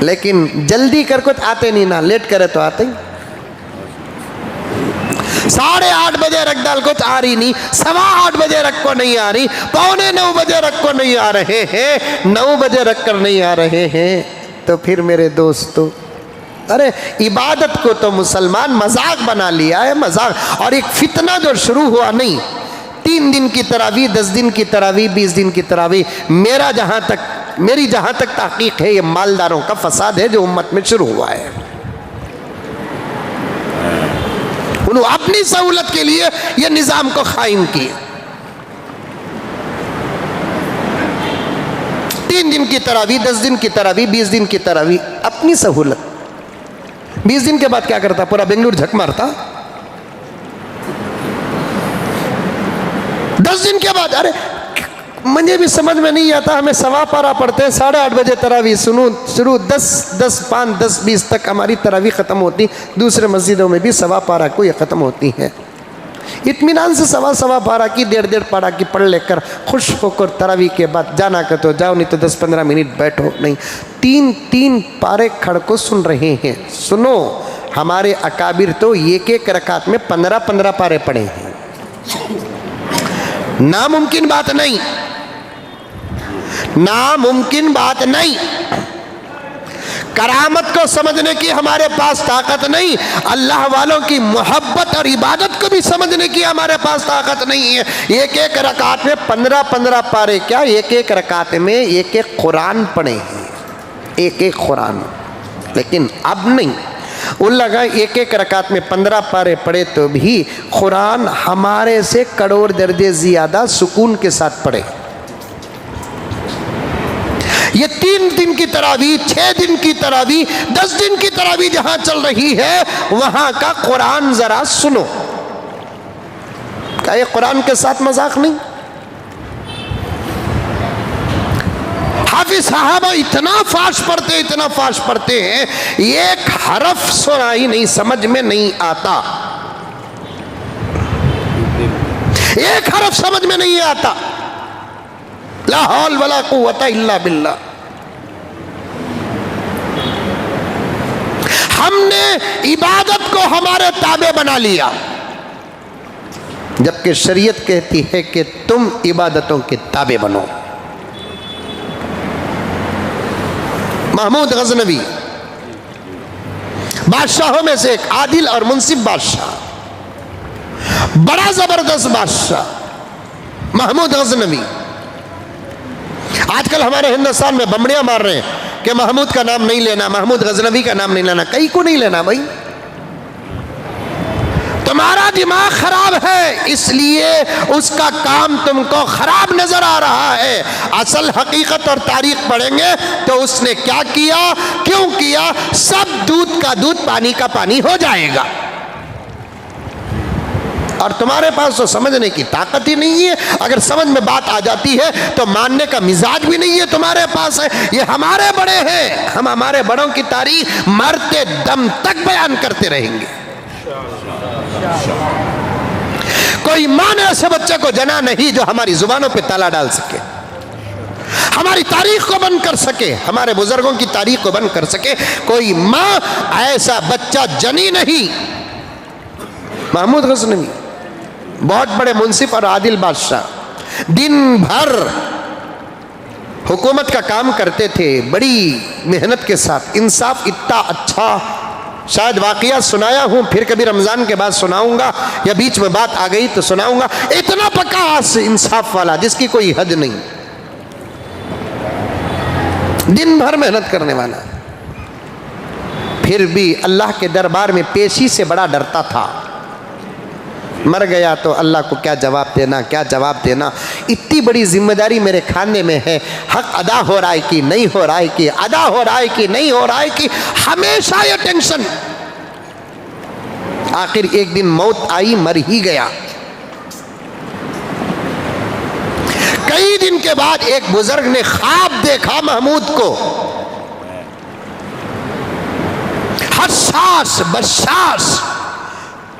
लेकिन जल्दी कर कुछ आते नहीं ना, लेट करे तो आते ही। 8:30 बजे रख डाल कुछ आ रही नहीं, 8:15 बजे रख को नहीं आ रही, 8:45 बजे रख को नहीं आ रहे हैं, 9 बजे रख कर नहीं आ रहे हैं, तो फिर मेरे दोस्तों, अरे इबादत को तो मुसलमान मजाक बना लिया है, मजाक। और एक फितना जो शुरू हुआ, नहीं 3 दिन की तरावी, 10 दिन की तरावी, 20 दिन की तरावी, मेरी जहां तक तहकीक है, ये मालदारों का फसाद है जो उम्मत में शुरू हुआ है। उन्होंने अपनी सहूलत के लिए यह निजाम को कायम किया। 3 दिन की तरावी, 10 दिन की तरावी, 20 दिन की तरावी, अपनी सहूलत। 20 दिन के बाद क्या करता, पूरा बेंगलुरु झक मारता। 10 दिन के बाद, अरे मुझे भी समझ में नहीं आता, हमें 1.15 पारा पढ़ते हैं, 8:30 बजे तरावी शुरू 10-5-10-20 तक हमारी तरावी ख़त्म होती। दूसरे मस्जिदों में भी 1.15 पारा को ये ख़त्म होती है। इत्मीनान से 1.25 पारा की, 1.5 पारा की पढ़ लेकर खुश होकर तरावी के बाद जाना कर तो जाओ, नहीं तो 10-15 मिनट बैठो। नहीं, 3-3 पारे खड़ को सुन रहे हैं। सुनो, हमारे अकाबिर तो एक रकात में 15-15 पारे पढ़े हैं। नामुमकिन बात नहीं, नामुमकिन बात नहीं। करामत को समझने की हमारे पास ताकत नहीं, अल्लाह वालों की मोहब्बत और इबादत को भी समझने की हमारे पास ताकत नहीं है। एक रकात में 15-15 पारे, क्या एक रकात में एक कुरान पढ़े हैं, एक कुरान। लेकिन अब नहीं, उन लगा एक रकात में 15 पारे पढ़े तो भी कुरान हमारे से करोड़ दर्जे ज्यादा सुकून के साथ पढ़े। ये 3 दिन की तरावी, 6 दिन की तरावी, 10 दिन की तरावी जहां चल रही है, वहां का कुरान जरा सुनो। क्या ये कुरान के साथ मजाक नहीं? हाफिज साहब इतना फास्ट पढ़ते, इतना फास्ट पढ़ते हैं, एक हरफ सुना ही नहीं, समझ में नहीं आता, एक हरफ समझ में नहीं आता। ला हौल वला कुव्वता इल्ला बिल्लाह। हमने इबादत को हमारे ताबे बना लिया, जबकि शरीयत कहती है कि तुम इबादतों के ताबे बनो। महमूद गजनवी बादशाहों में से एक आदिल और मुंसिफ बादशाह, बड़ा जबरदस्त बादशाह महमूद गजनवी। आजकल हमारे हिंदुस्तान में बमड़ियां मार रहे हैं कि महमूद का नाम नहीं लेना, महमूद गजनवी का नाम नहीं लेना। कहीं को नहीं लेना भाई, तुम्हारा दिमाग खराब है इसलिए उसका काम तुमको खराब नजर आ रहा है। असल हकीकत और तारीख पढ़ेंगे तो उसने क्या किया, क्यों किया, सब दूध का दूध पानी का पानी हो जाएगा। और तुम्हारे पास तो समझने की ताकत ही नहीं है। अगर समझ में बात आ जाती है तो मानने का मिजाज भी नहीं है तुम्हारे पास है। ये हमारे बड़े हैं, हम हमारे बड़ों की तारीख मरते दम तक बयान करते रहेंगे। कोई मां ने ऐसे बच्चे को जना नहीं जो हमारी जुबानों पे ताला डाल सके, हमारी तारीख को बंद कर सके, हमारे बुजुर्गों की तारीख को बंद कर सके। कोई मां ऐसा बच्चा जनी नहीं। महमूद गजनवी बहुत बड़े मुंसिफ और आदिल बादशाह, दिन भर हुकूमत का काम करते थे बड़ी मेहनत के साथ। इंसाफ इतना अच्छा, शायद वाकया सुनाया हूं, फिर कभी रमजान के बाद सुनाऊंगा या बीच में बात आ गई तो सुनाऊंगा। इतना पक्का इंसाफ वाला जिसकी कोई हद नहीं, दिन भर मेहनत करने वाला, फिर भी अल्लाह के दरबार में पेशी से बड़ा डरता था। मर गया तो अल्लाह को क्या जवाब देना, क्या जवाब देना। इतनी बड़ी जिम्मेदारी मेरे खाने में है, हक अदा हो रहा है कि नहीं हो रहा है, कि अदा हो रहा है कि नहीं हो रहा है, कि हमेशा ये टेंशन। आखिर एक दिन मौत आई, मर ही गया। कई दिन के बाद एक बुजुर्ग ने ख्वाब देखा महमूद को, हसास बशास,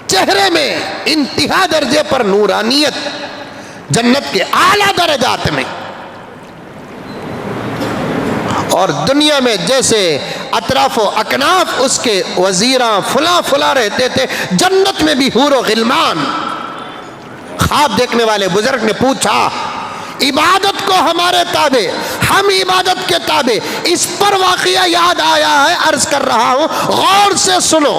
चेहरे में इंतहा दर्जे पर नूरानियत, जन्नत के आला दर्जात में। और दुनिया में जैसे अतराफो अकनाफ उसके वजीरा फुला फुला रहते थे, जन्नत में भी हूर व गिलमान। ख्वाब देखने वाले बुजुर्ग ने पूछा, इबादत को हमारे ताबे, हम इबादत के ताबे। इस पर वाकया याद आया है, अर्ज कर रहा हूं, गौर से सुनो।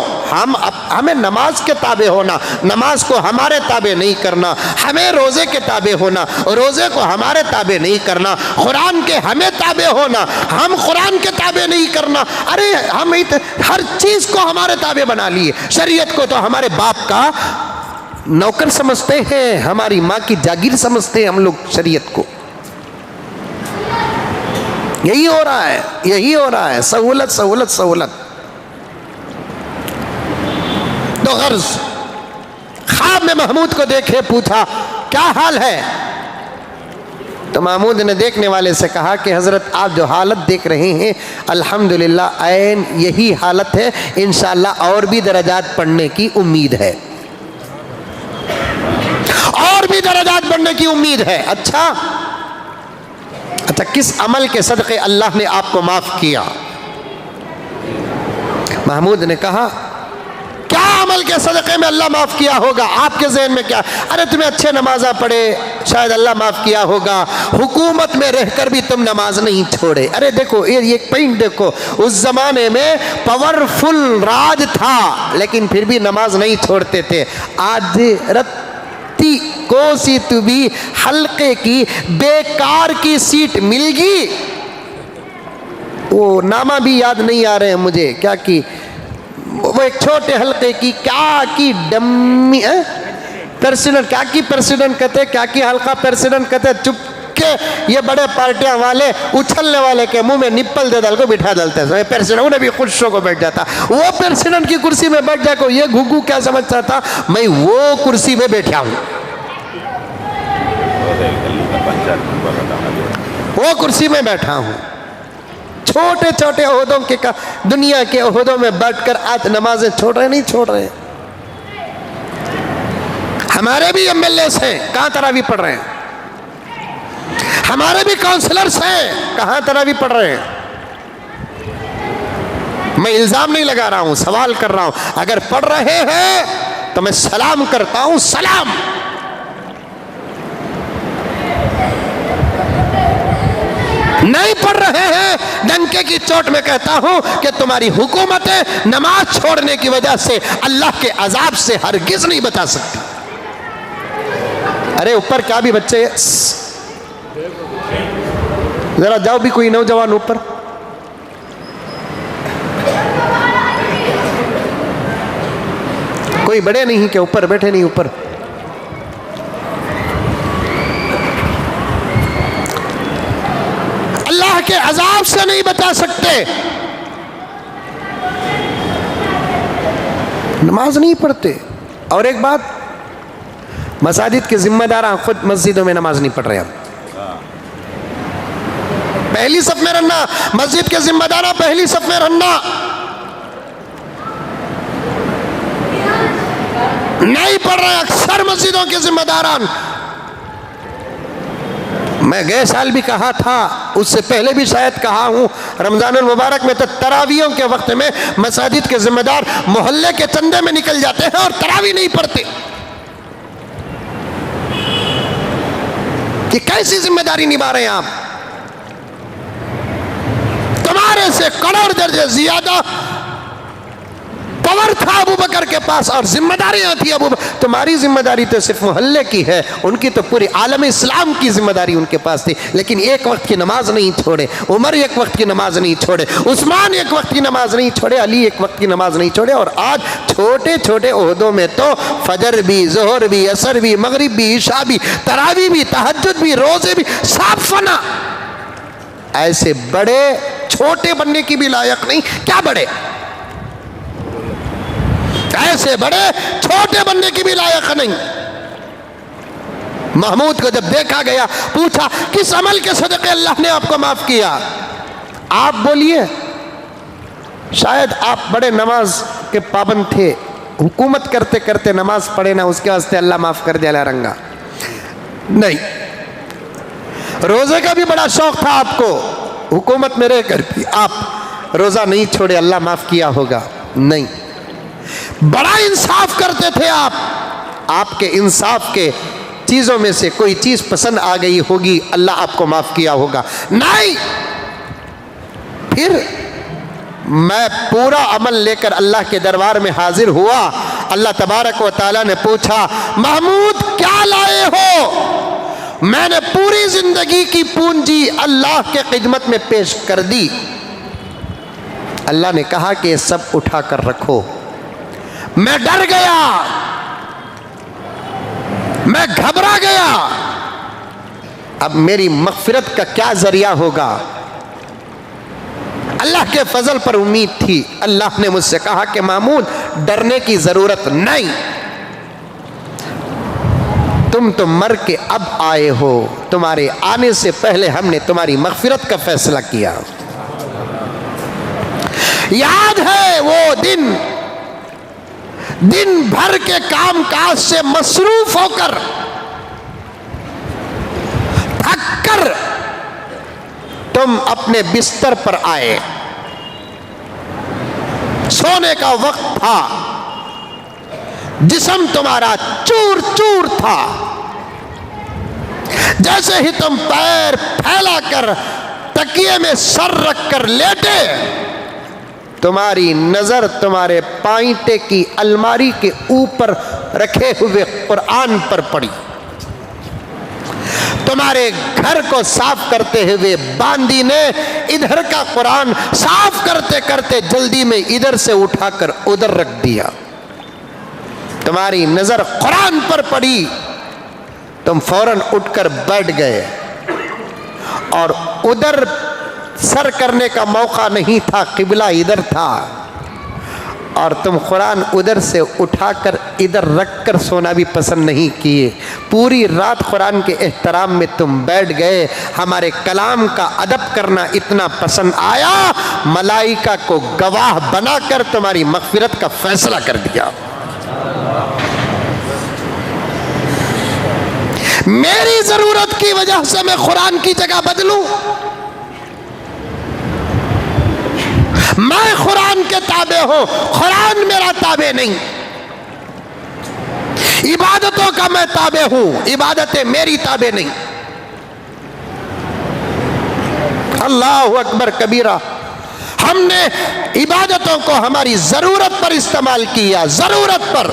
हमें नमाज के ताबे होना, नमाज को हमारे ताबे नहीं करना। हमें रोजे के ताबे होना, रोजे को हमारे ताबे नहीं करना। कुरान के हमें ताबे होना, हम कुरान के ताबे नहीं करना। अरे हम हर चीज को हमारे ताबे बना लिए। शरीयत को तो हमारे बाप का नौकर समझते हैं, हमारी माँ की जागीर समझते हैं हम लोग शरीयत को। यही हो रहा है, यही हो रहा है, सहूलत सहूलत सहूलत। तो गर्ज ख्वाब में महमूद को देखे, पूछा क्या हाल है। तो महमूद ने देखने वाले से कहा कि हजरत आप जो हालत देख रहे हैं अल्हम्दुलिल्लाह ऐन यही हालत है, इंशाअल्लाह और भी दर्जात पढ़ने की उम्मीद है, और भी दर्जात बढ़ने की उम्मीद है। अच्छा किस अमल के सदक़े अल्लाह ने आपको माफ किया। महमूद ने कहा क्या अमल के सदक़े में अल्लाह माफ किया होगा, आपके ज़हन में क्या। अरे तुम्हें अच्छे नमाज़ा पढ़े, शायद अल्लाह माफ किया होगा। हुकूमत में रहकर भी तुम नमाज नहीं छोड़े। अरे देखो ये एक पॉइंट देखो, उस जमाने में पावरफुल राज था लेकिन फिर भी नमाज नहीं छोड़ते थे। आज रत्ती कोसी तू भी हल्के की बेकार की सीट मिलगी, वो नामा भी याद नहीं आ रहे हैं मुझे, क्या की वो एक छोटे हल्के की क्या की डम्मी प्रेसिडेंट, क्या की प्रेसिडेंट कहते, क्या की हल्का प्रेसिडेंट कहते। चुप के ये बड़े पार्टियां वाले उछलने वाले के मुंह में निप्पल दे डाल को बिठा डालते हैं प्रेसिडेंट, उन्हें भी खुश को बैठ जाता। वो प्रेसिडेंट की कुर्सी में बैठ जाए को ये घुघू क्या समझता था, मैं वो कुर्सी में बैठा हूं, वो कुर्सी में बैठा हूं। छोटे छोटे ओहदों के दुनिया के ओहदों में बैठकर आज नमाजें छोड़ रहे, नहीं छोड़ रहे। हमारे भी एमएलए हैं, कहां तरावी पढ़ रहे हैं। हमारे भी काउंसलर्स हैं, कहां तरावी पढ़ रहे हैं। मैं इल्जाम नहीं लगा रहा हूं, सवाल कर रहा हूं। अगर पढ़ रहे हैं तो मैं सलाम करता हूं, सलाम। नहीं पढ़ रहे हैं, डंके की चोट में कहता हूं कि तुम्हारी हुकूमतें नमाज छोड़ने की वजह से अल्लाह के अजाब से हरगिज नहीं बचा सकती। अरे ऊपर क्या भी बच्चे, जरा जाओ भी कोई नौजवान ऊपर। कोई बड़े नहीं के ऊपर बैठे नहीं, ऊपर अल्लाह के अजाब से नहीं बचा सकते, नमाज नहीं पढ़ते। और एक बात, मसाजिद के जिम्मेदार खुद मस्जिदों में नमाज नहीं पढ़ रहे। अब पहली सफ में रहना, मस्जिद के जिम्मेदार पहली सफ में रहना, नहीं पढ़ रहे अक्सर मस्जिदों के जिम्मेदारान। मैं गए साल भी कहा था, उससे पहले भी शायद कहा हूं, रमजानुल मुबारक में तो तरावियों के वक्त में मसाजिद के जिम्मेदार मोहल्ले के चंदे में निकल जाते हैं और तरावी नहीं पढ़ते। ये कैसी जिम्मेदारी निभा रहे हैं आप? तुम्हारे से करोड़ दर्जे ज्यादा पावर था अबू बकर के पास और जिम्मेदारियां थी अबू बकर। तुम्हारी जिम्मेदारी तो सिर्फ मोहल्ले की है, उनकी तो पूरी आलम इस्लाम की जिम्मेदारी उनके पास थी। लेकिन एक वक्त की नमाज नहीं छोड़े, उमर एक वक्त की नमाज नहीं छोड़े, उस्मान एक वक्त की नमाज नहीं छोड़े, अली एक वक्त की नमाज नहीं छोड़े। और आज छोटे छोटे ओहदों में तो फजर भी, जोहर भी, असर भी, मगरिब भी, ईशा भी, तरावी भी, तहज्जुद भी, रोजे भी, सब फना। ऐसे बड़े छोटे बनने की भी लायक नहीं, क्या बड़े, ऐसे बड़े छोटे बनने की भी लायक नहीं। महमूद को जब देखा गया, पूछा किस अमल के सदक़े अल्लाह ने आपको माफ किया? आप बोलिए, शायद आप बड़े नमाज के पाबंद थे, हुकूमत करते करते नमाज पढ़े ना, उसके वास्ते अल्लाह माफ कर दिया रंगा। नहीं, रोजे का भी बड़ा शौक था आपको, हुकूमत में रहकर भी आप रोजा नहीं छोड़े, अल्लाह माफ किया होगा? नहीं। बड़ा इंसाफ करते थे आप, आपके इंसाफ के चीजों में से कोई चीज पसंद आ गई होगी, अल्लाह आपको माफ किया होगा? नहीं। फिर मैं पूरा अमल लेकर अल्लाह के दरबार में हाजिर हुआ। अल्लाह तबारक व तआला ने पूछा, महमूद क्या लाए हो? मैंने पूरी जिंदगी की पूंजी अल्लाह के खिदमत में पेश कर दी। अल्लाह ने कहा कि ये सब उठा कर रखो। मैं डर गया, मैं घबरा गया, अब मेरी मग़फ़िरत का क्या जरिया होगा? अल्लाह के फजल पर उम्मीद थी। अल्लाह ने मुझसे कहा कि महमूद डरने की जरूरत नहीं, तुम तो मर के अब आए हो, तुम्हारे आने से पहले हमने तुम्हारी मग़फ़िरत का फैसला किया। याद है वो दिन, दिन भर के काम काज से मसरूफ होकर थक कर तुम अपने बिस्तर पर आए, सोने का वक्त था, जिस्म तुम्हारा चूर चूर था। जैसे ही तुम पैर फैलाकर तकिए में सर रखकर लेटे, तुम्हारी नजर तुम्हारे पाइंटे की अलमारी के ऊपर रखे हुए कुरान पर पड़ी। तुम्हारे घर को साफ करते हुए बांदी ने इधर का कुरान साफ करते करते जल्दी में इधर से उठाकर उधर रख दिया। तुम्हारी नजर कुरान पर पड़ी, तुम फौरन उठकर बैठ गए और उधर सर करने का मौका नहीं था, किबला इधर था और तुम कुरान उधर से उठाकर इधर रखकर सोना भी पसंद नहीं किए। पूरी रात कुरान के एहतराम में तुम बैठ गए। हमारे कलाम का अदब करना इतना पसंद आया, मलाइका को गवाह बनाकर तुम्हारी मग़फ़िरत का फैसला कर दिया। मेरी जरूरत की वजह से मैं कुरान की जगह बदलूं? मैं कुरान के ताबे हूं, कुरान मेरा ताबे नहीं। इबादतों का मैं ताबे हूं, इबादतें मेरी ताबे नहीं। अल्लाहु अकबर कबीरा। हमने इबादतों को हमारी जरूरत पर इस्तेमाल किया, जरूरत पर।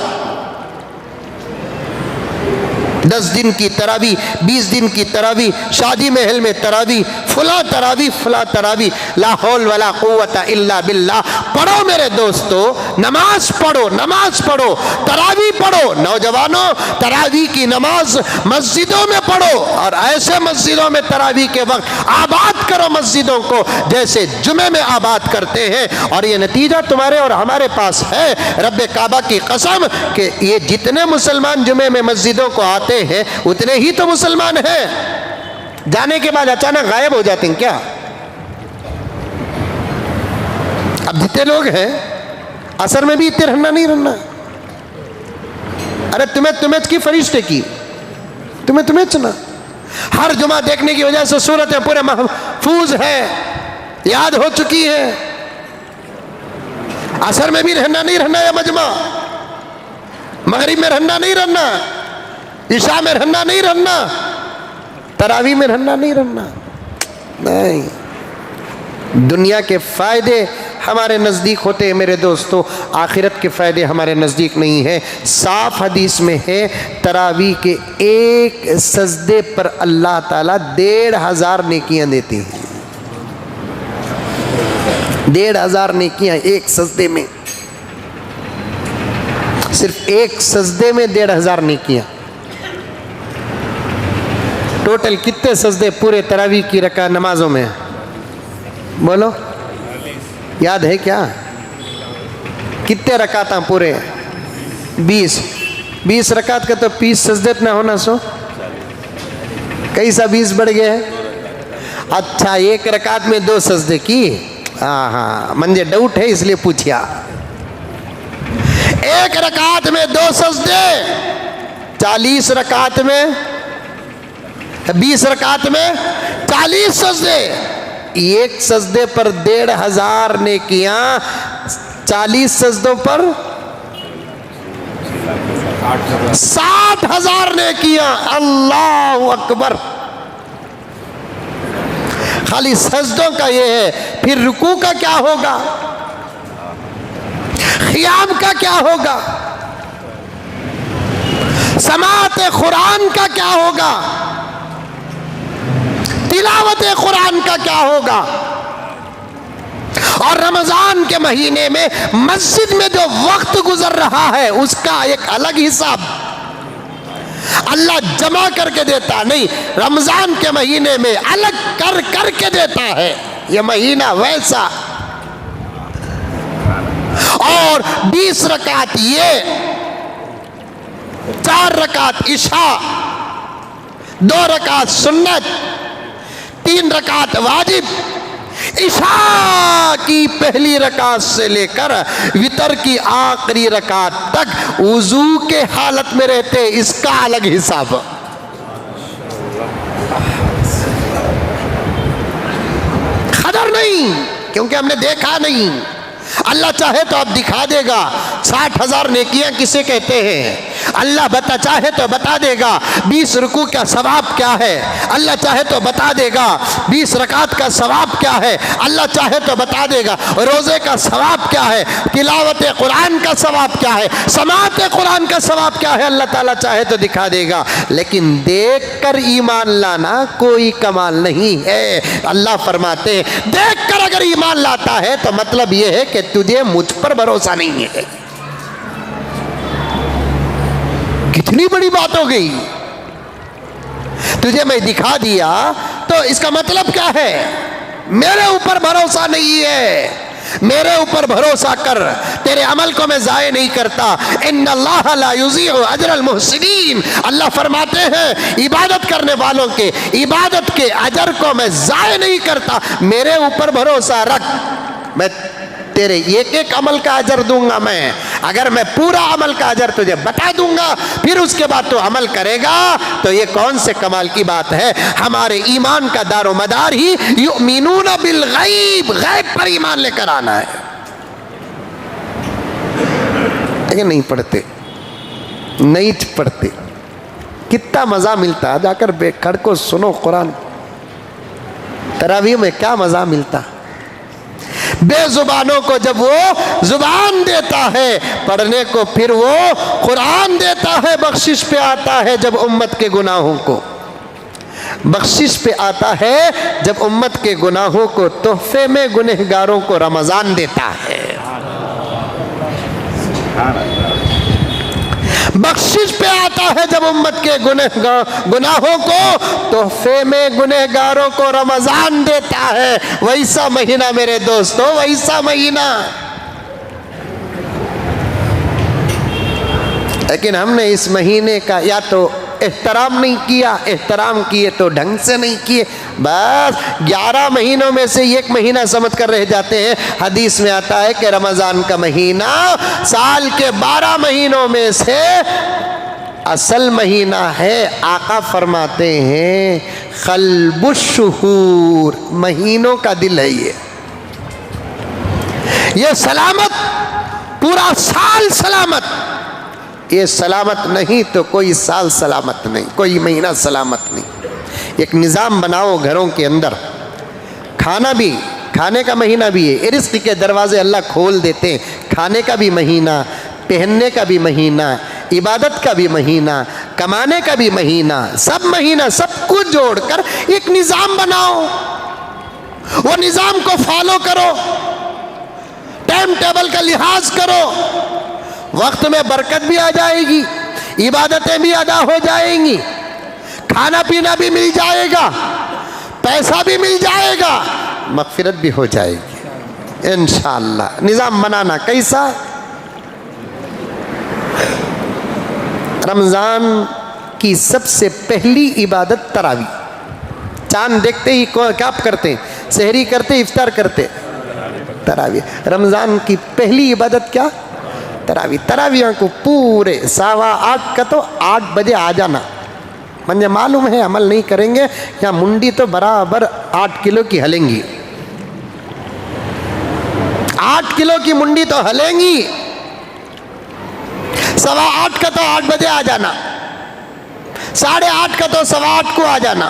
10 दिन की तरावी, 20 दिन की तरावी, शादी महल में तरावी, फुला तरावी, फुला तरावी, ला हौल वला कुव्वता इल्ला बिल्लाह। पढ़ो मेरे दोस्तों, नमाज पढ़ो, नमाज पढ़ो, तरावी पढ़ो। नौजवानों, तरावी की नमाज मस्जिदों में पढ़ो, और ऐसे मस्जिदों में तरावी के वक्त आबाद करो मस्जिदों को जैसे जुमे में आबाद करते हैं। और ये नतीजा तुम्हारे और हमारे पास है, रब्बे काबा की कसम, कि ये जितने मुसलमान जुमे में मस्जिदों को आते हैं उतने ही तो मुसलमान हैं। जाने के बाद अचानक गायब हो जाते हैं क्या? अब जितने लोग हैं असर में भी इतने रहना नहीं रहना। अरे तुम्हें की फरिश्ते की, तुम्हें चुना। हर जुमा देखने की वजह से सूरतें पूरे महफूज है, याद हो चुकी है। असर में भी रहना नहीं रहना, या मजमा मगरिब में रहना नहीं रहना, इशा में रहना नहीं रहना, तरावी में रहना नहीं रहना। नहीं, दुनिया के फायदे हमारे नज़दीक होते हैं मेरे दोस्तों, आखिरत के फ़ायदे हमारे नज़दीक नहीं है। साफ हदीस में है, तरावी के एक सजदे पर अल्लाह ताला 1500 नेकियां देती हैं। 1500 नेकियां एक सजदे में, सिर्फ एक सजदे में 1500 नेकियां। टोटल कितने सजदे पूरे तरावी की रकात नमाजों में? बोलो, याद है क्या? कितने रकात पूरे? 20 रकात का तो 20 सजदे ना होना सो कैसा 20 बढ़ गए हैं। अच्छा, एक रकात में 2 सजदे की? हाँ, मुझे डाउट है इसलिए पूछिया। एक रकात में 2 सजदे, 40 रकात में, 20 रकात में 40 सजदे। एक सजदे पर 1500 नेकियां, 40 सजदों पर 60,000 नेकियां। अल्लाह अकबर। खाली सजदों का ये है, फिर रुकू का क्या होगा, क़ियाम का क्या होगा, समाअत कुरान का क्या होगा, तिलावत कुरान का क्या होगा। और रमजान के महीने में मस्जिद में जो वक्त गुजर रहा है उसका एक अलग हिसाब अल्लाह जमा करके देता नहीं, रमजान के महीने में अलग कर करके देता है। यह महीना वैसा। और 20 रकात ये, 4 रकात इशा, 2 रकात सुन्नत, 3 रकात वाजिब। इशा की पहली रकात से लेकर वितर की आखिरी रकात तक वुजू के हालत में रहते, इसका अलग हिसाब। खबर नहीं, क्योंकि हमने देखा नहीं। अल्लाह चाहे तो अब दिखा देगा 60,000 नेकियां किसे कहते हैं। अल्लाह चाहे तो बता देगा 20 रुकू का सवाब क्या है। अल्लाह चाहे तो बता देगा 20 रकात का सवाब क्या है। अल्लाह चाहे तो बता देगा रोज़े का सवाब क्या है, तिलावत कुरान का सवाब क्या है, समाअत कुरान का सवाब क्या है। अल्लाह ताला चाहे तो दिखा देगा, लेकिन देख कर ईमान लाना कोई कमाल नहीं है। अल्लाह फरमाते हैं, देख कर अगर ईमान लाता है तो मतलब यह है कि तुझे मुझ पर भरोसा नहीं है। कितनी बड़ी बात हो गई। तुझे मैं दिखा दिया तो इसका मतलब क्या है? मेरे ऊपर भरोसा नहीं है। मेरे ऊपर भरोसा कर, तेरे अमल को मैं ज़ाय नहीं करता। इन्नल्लाह ला युज़ीउ अजरल मुहसिनीन। अल्लाह फरमाते हैं इबादत करने वालों के इबादत के अजर को मैं ज़ाय नहीं करता। मेरे ऊपर भरोसा रख, मैं तेरे एक एक अमल का अजर दूंगा। मैं अगर मैं पूरा अमल का अजर तुझे बता दूंगा, फिर उसके बाद तो अमल करेगा, तो ये कौन से कमाल की बात है। हमारे ईमान का दारो मदार ही युमिनूना बिल गैब, गैब पर ईमान लेकर आना है। लेकिन नहीं पढ़ते, नहीं पढ़ते। कितना मजा मिलता है जाकर बेखड़ को सुनो कुरान। तरावी में क्या मज़ा मिलता। बेजुबानों को जब वो जुबान देता है पढ़ने को, फिर वो कुरान देता है। बख्शिश पे आता है जब उम्मत के गुनाहों को, बख्शिश पे आता है जब उम्मत के गुनाहों को, तोहफे में गुनहगारों को रमजान देता है। बख्शिश पे आता है जब उम्मत के गुनाहों को, तोहफे में गुनहगारों को रमजान देता है। वैसा महीना मेरे दोस्तों, वैसा महीना। लेकिन हमने इस महीने का या तो एहतराम नहीं किया, एहतराम किए तो ढंग से नहीं किए। बस 11 महीनों में से एक महीना समझ कर रह जाते हैं। हदीस में आता है कि रमज़ान का महीना साल के 12 महीनों में से असल महीना है। आका फरमाते हैं क़ल्बुश्शुहूर, महीनों का दिल है ये सलामत, पूरा साल सलामत। ये सलामत नहीं तो कोई साल सलामत नहीं, कोई महीना सलामत नहीं। एक निज़ाम बनाओ घरों के अंदर। खाना भी, खाने का महीना भी है। रिज़्क़ के दरवाजे अल्लाह खोल देते हैं। खाने का भी महीना, पहनने का भी महीना, इबादत का भी महीना, कमाने का भी महीना, सब महीना, सब कुछ जोड़कर एक निज़ाम बनाओ। वो निज़ाम को फॉलो करो, टाइम टेबल का लिहाज करो। वक्त में बरकत भी आ जाएगी, इबादतें भी अदा हो जाएंगी, खाना पीना भी मिल जाएगा, पैसा भी मिल जाएगा, मग़फ़िरत भी हो जाएगी इंशाअल्लाह। निज़ाम बनाना कैसा? रमज़ान की सबसे पहली इबादत तरावी। चांद देखते ही क्या करते हैं? सहरी करते, इफ्तार करते, तरावी। रमज़ान की पहली इबादत क्या? तरावी। तरावियों को पूरे 8:15 का तो 8 बजे आ जाना। मुझे मालूम है अमल नहीं करेंगे, यहाँ मुंडी तो बराबर 8 किलो की हलेंगी। 8 किलो की मुंडी तो हलेंगी। 8:15 का तो 8 बजे आ जाना, 8:30 का तो 8:15 को आ जाना,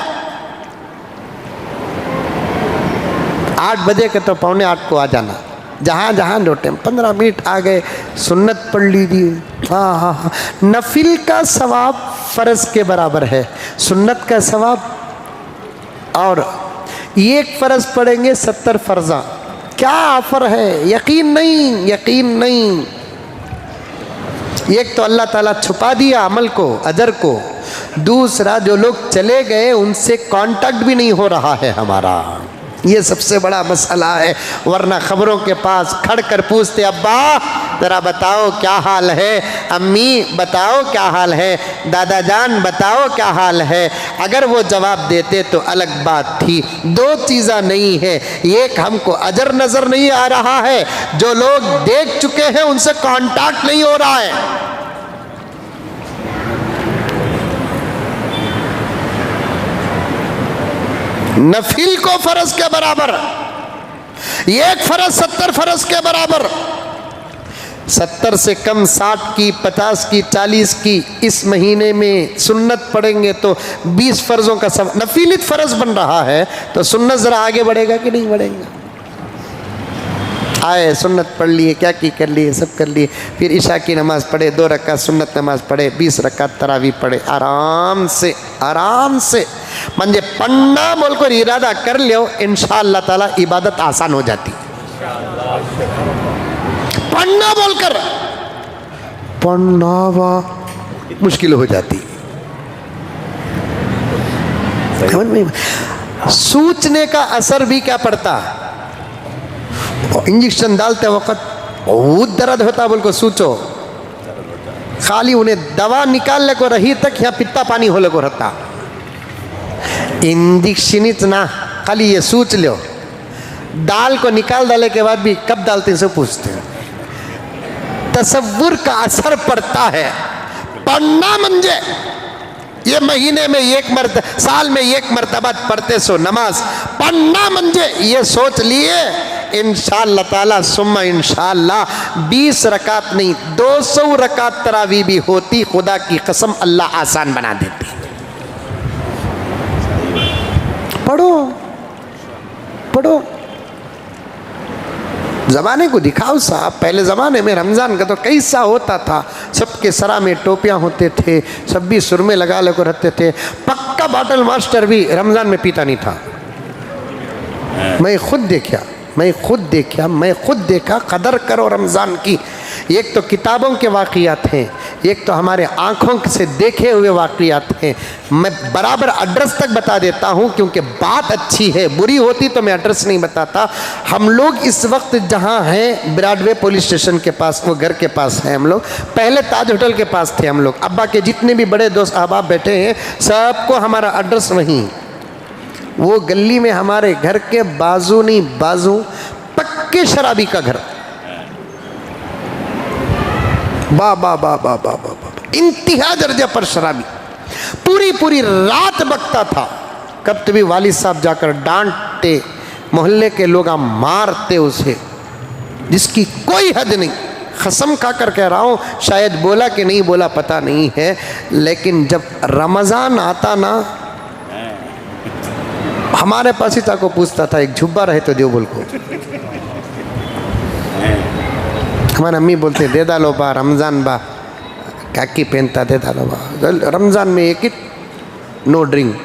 8 बजे का तो 7:45 को आ जाना। जहाँ जहाँ जो टाइम 15 मिनट आ गए, सुन्नत पढ़ लीजिए। हाँ हाँ हाँ, नफिल का सवाब फ़र्ज़ के बराबर है, सुन्नत का सवाब। और एक फ़र्ज़ पढ़ेंगे 70 फ़र्ज़ा। क्या ऑफ़र है! यकीन नहीं, यकीन नहीं। एक तो अल्लाह ताला छुपा दिया अमल को, अजर को। दूसरा, जो लोग चले गए उनसे कांटेक्ट भी नहीं हो रहा है हमारा। ये सबसे बड़ा मसला है। वरना ख़बरों के पास खड़ कर पूछते, अब्बा ज़रा बताओ क्या हाल है, अम्मी बताओ क्या हाल है, दादा जान बताओ क्या हाल है। अगर वो जवाब देते तो अलग बात थी। 2 चीज़ें नहीं है। एक, हमको अजर नज़र नहीं आ रहा है, जो लोग देख चुके हैं उनसे कांटेक्ट नहीं हो रहा है। नफिल को फ़र्ज़ के बराबर, एक फ़र्ज़ 70 फ़र्ज़ के बराबर। 70 से कम 60 की, 50 की, 40 की। इस महीने में सुन्नत पढ़ेंगे तो 20 फ़र्ज़ों का सब नफिलित फ़र्ज़ बन रहा है, तो सुन्नत ज़रा आगे बढ़ेगा कि नहीं बढ़ेगा? आए सुन्नत पढ़ लिए, क्या की कर लिए, सब कर लिए। फिर इशा की नमाज़ पढ़े, 2 रकात सुन्नत नमाज़ पढ़े, 20 रकात तरावी पढ़े। आराम से, आराम से मंजे पढ़ना बोल कर इरादा कर लियो, इंशाअल्लाह ताला इबादत आसान हो जाती। पढ़ना बोलकर पढ़ना मुश्किल हो जाती। सोचने का असर भी क्या पड़ता। इंजेक्शन डालते वक्त बहुत दर्द होता बोल को सोचो, खाली उन्हें दवा निकालने को रही तक यहाँ पित्ता पानी होने को रहता। इंजेक्शन ना, खाली ये सोच लो। दाल को निकाल डालने के बाद भी कब डालते से पूछते हैं। तसव्वुर का असर पड़ता है। पढ़ना मंजे ये महीने में एक मरतबा, साल में एक मरतबा पढ़ते सो नमाज। पढ़ना मंजे ये सोच लिए इंशाअल्लाह ताला सुम्मा इंशाअल्लाह 20 रकात नहीं 200 रकात तरावी भी होती, खुदा की कसम अल्लाह आसान बना देती। पढ़ो ज़माने को दिखाओ साहब। पहले ज़माने में रमज़ान का तो कैसा होता था, सबके सरा में टोपियाँ होते थे, सब भी सुरमे लगा लेकर रहते थे। पक्का बाटल मास्टर भी रमज़ान में पीता नहीं था। मैं खुद देखा। कदर करो रमज़ान की। एक तो किताबों के वाक़ियात हैं, एक तो हमारे आँखों से देखे हुए वाक़ियात हैं। मैं बराबर एड्रेस तक बता देता हूँ क्योंकि बात अच्छी है, बुरी होती तो मैं एड्रेस नहीं बताता। हम लोग इस वक्त जहाँ हैं ब्रॉडवे पुलिस स्टेशन के पास, वो घर के पास हैं हम लोग। पहले ताज होटल के पास थे हम लोग। अब्बा के जितने भी बड़े दोस्त अहबाब बैठे हैं सबको हमारा एड्रेस वहीं, वो गली में हमारे घर के बाजू नहीं बाजू पक्के शराबी का घर। बा बा बा बा बा बा इंतहा दर्जे पर शराबी, पूरी रात बकता था। कब तो भी वालिद साहब जाकर डांटते, मोहल्ले के लोग मारते उसे, जिसकी कोई हद नहीं। कसम खाकर कह रहा हूँ, शायद बोला कि नहीं बोला पता नहीं है, लेकिन जब रमज़ान आता ना, हमारे पास ही ताको पूछता था एक झुब्बा रहे तो देवबुल को। हमारे अम्मी बोलते दे डालो बा रमज़ान बा, काकी पहनता दे डालो बा। रमज़ान में एक ही नो ड्रिंक,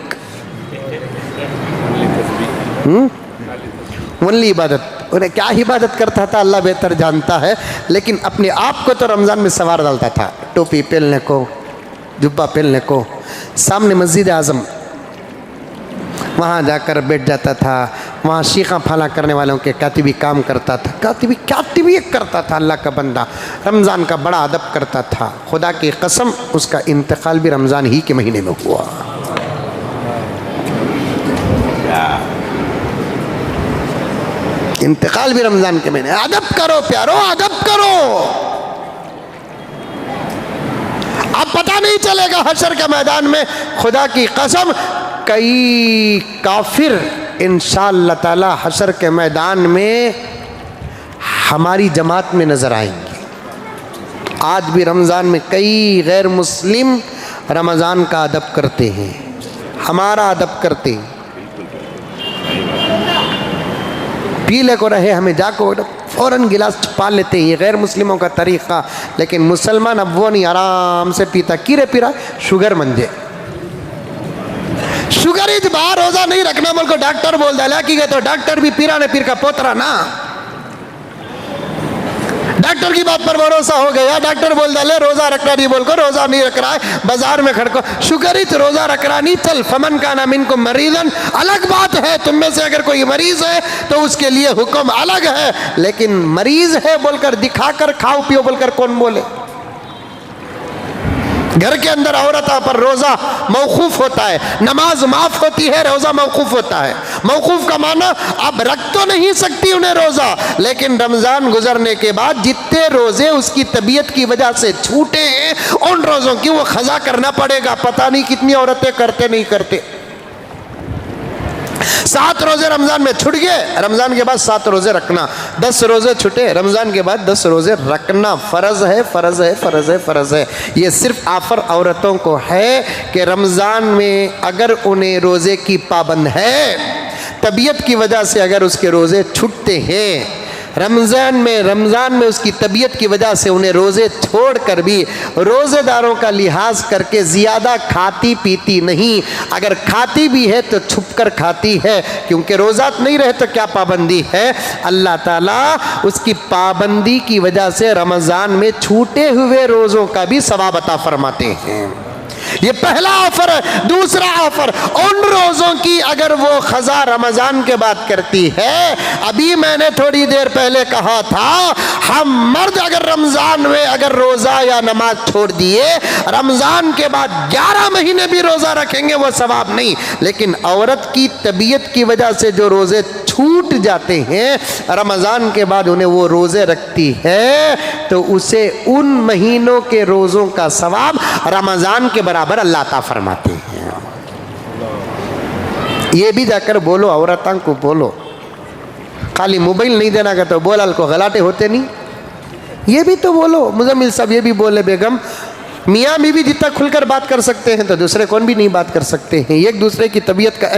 ओनली इबादत। उन्हें क्या इबादत करता था अल्लाह बेहतर जानता है, लेकिन अपने आप को तो रमज़ान में सवार डालता था, टोपी पहनने को, जुब्बा पहनने को। सामने मस्जिद आज़म, वहाँ जाकर बैठ जाता था। वहाँ शीखा फाला करने वालों के कातिबी काम करता था। कातिबी करता था, अल्लाह का बंदा। रमज़ान का बड़ा अदब करता था। खुदा की कसम उसका इंतकाल भी रमज़ान ही के महीने में हुआ। इंतकाल भी रमज़ान के महीने। अदब करो प्यारो, अदब करो। अब पता नहीं चलेगा हशर के मैदान में, खुदा की कसम कई काफिर इंशाअल्लाह ताला हशर के मैदान में हमारी जमात में नज़र आएंगे। आज भी रमज़ान में कई गैर मुस्लिम रमज़ान का अदब करते हैं, हमारा अदब करते हैं। पी ले को रहे हमें जाको फ़ौरन गिलास छुपा लेते हैं, ये गैर मुस्लिमों का तरीक़ा। लेकिन मुसलमान अब वो नहीं, आराम से पीता। कीरे पीरा शुगर मंजे, शुगर इज बाहर रोजा नहीं रखना बोल को डॉक्टर बोल डाला कि तो डॉक्टर भी पीरा ने पीर का पोतरा ना। डॉक्टर की बात पर भरोसा हो गया, डॉक्टर बोल डाले रोजा रखना नहीं बोल को, रोजा नहीं रख रहा है, बाजार में खड़को शुगर इज रोजा रख रहा नहीं। चल फमन का नाम इनको मरीजन, अलग बात है। तुम में से अगर कोई मरीज है तो उसके लिए हुक्म अलग है, लेकिन मरीज है बोलकर दिखाकर खाओ पियो बोलकर कौन बोले। घर के अंदर औरतों पर रोज़ा मौकूफ़ होता है, नमाज माफ़ होती है, रोज़ा मौकूफ़ होता है। मौकूफ़ का माना अब रख तो नहीं सकती उन्हें रोज़ा, लेकिन रमज़ान गुजरने के बाद जितने रोज़े उसकी तबीयत की वजह से छूटे हैं उन रोज़ों की वो ख़ज़ा करना पड़ेगा। पता नहीं कितनी औरतें करते नहीं करते। 7 रोज़े रमज़ान में छूट गए, रमज़ान के बाद 7 रोज़े रखना। 10 रोज़े छूटे, रमज़ान के बाद 10 रोज़े रखना फ़र्ज़ है, फ़र्ज़ है, फ़र्ज़ है, फ़र्ज़ है। ये सिर्फ ऑफ़र औरतों को है कि रमज़ान में अगर उन्हें रोज़े की पाबंद है, तबीयत की वजह से अगर उसके रोज़े छूटते हैं, रमज़ान में उसकी तबीयत की वजह से उन्हें रोज़े छोड़कर भी रोज़ेदारों का लिहाज करके ज़्यादा खाती पीती नहीं। अगर खाती भी है तो छुप कर खाती है, क्योंकि रोज़ात नहीं रहे तो क्या पाबंदी है। अल्लाह ताला उसकी पाबंदी की वजह से रमज़ान में छूटे हुए रोज़ों का भी सवाब अता फरमाते हैं। ये पहला ऑफर है। दूसरा ऑफर उन रोज़ों की अगर वो ख़ज़ा रमज़ान के बाद करती है। अभी मैंने थोड़ी देर पहले कहा था, हम मर्द अगर रमज़ान में अगर रोज़ा या नमाज छोड़ दिए, रमज़ान के बाद 11 महीने भी रोज़ा रखेंगे वो सवाब नहीं। लेकिन औरत की तबीयत की वजह से जो रोज़े छूट जाते हैं, रमज़ान के बाद उन्हें वो रोज़े रखती है, तो उसे उन महीनों के रोज़ों का सवाब रमज़ान के बराबर अल्लाह ता फरमाते हैं। ये भी जाकर बोलो, औरतों को बोलो, खाली मोबाइल नहीं देना का तो बोलाल को गलाटे होते नहीं। ये भी तो बोलो, मुजम्मिल साहब ये भी बोले, बेगम मियाँ बीवी जितना खुलकर बात कर सकते हैं तो दूसरे कौन भी नहीं बात कर सकते हैं। एक दूसरे की तबीयत का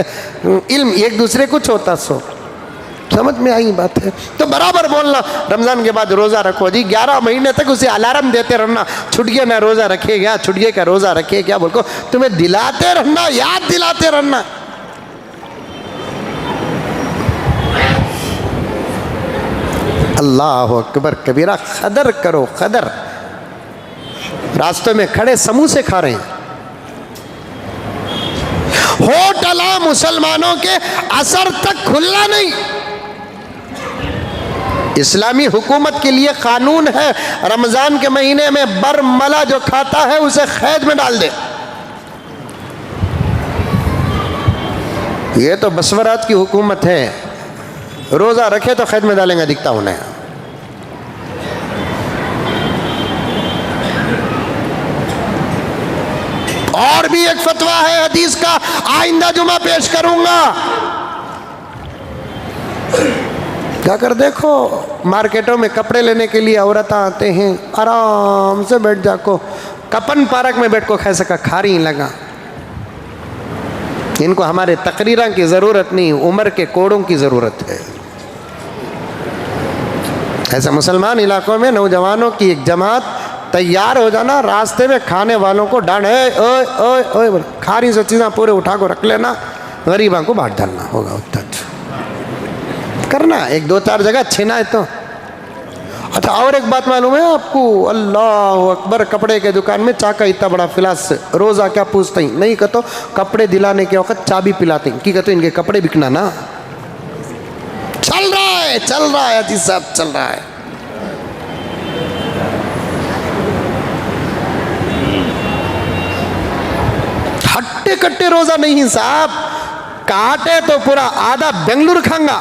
इल्म एक दूसरे को होता सो। समझ में आई बात है? तो बराबर बोलना रमज़ान के बाद रोज़ा रखो जी, 11 महीने तक उसे अलार्म देते रहना, छुट गया ना रोज़ा रखे क्या, छुट गया का रोज़ा रखे क्या, बोल को तुम्हें दिलाते रहना, याद दिलाते रहना। अल्लाह अकबर कबीरा। कदर करो, कदर। रास्तों में खड़े समोसे खा रहे हैं, होठ अला मुसलमानों के असर तक खुलना नहीं। इस्लामी हुकूमत के लिए कानून है, रमजान के महीने में बरमला जो खाता है उसे कैद में डाल दे। ये तो बसवरात की हुकूमत है, रोजा रखे तो कैद में डालेंगे, दिखता उन्हें। और भी एक फतवा है हदीस का, आइंदा जुमा पेश करूंगा। क्या कर देखो, मार्केटों में कपड़े लेने के लिए औरतें आते हैं, आराम से बैठ जाको, कपन पार्क में बैठ को खा सका, खारी लगा। इनको हमारे तकरीरा की ज़रूरत नहीं, उम्र के कोड़ों की ज़रूरत है। ऐसे मुसलमान इलाकों में नौजवानों की एक जमात तैयार हो जाना, रास्ते में खाने वालों को डांट, ओए ओए ओए, खारी से चीज़ें पूरे उठा को रख लेना, गरीबों को बांट डालना होगा। उतना करना, एक दो चार जगह छीना है तो। अच्छा, और एक बात मालूम है आपको, अल्लाह अकबर, कपड़े के दुकान में चाका इतना बड़ा फिलास, रोज़ा क्या पूछते हैं? नहीं कहते कपड़े दिलाने के वक्त चाबी पिलाते हैं, कि कहते इनके कपड़े बिकना ना। चल रहा है अजीज साहब, चल रहा है। हट्टे कट्टे रोजा नहीं साहब, काटे तो पूरा आधा बेंगलुरु खाऊंगा,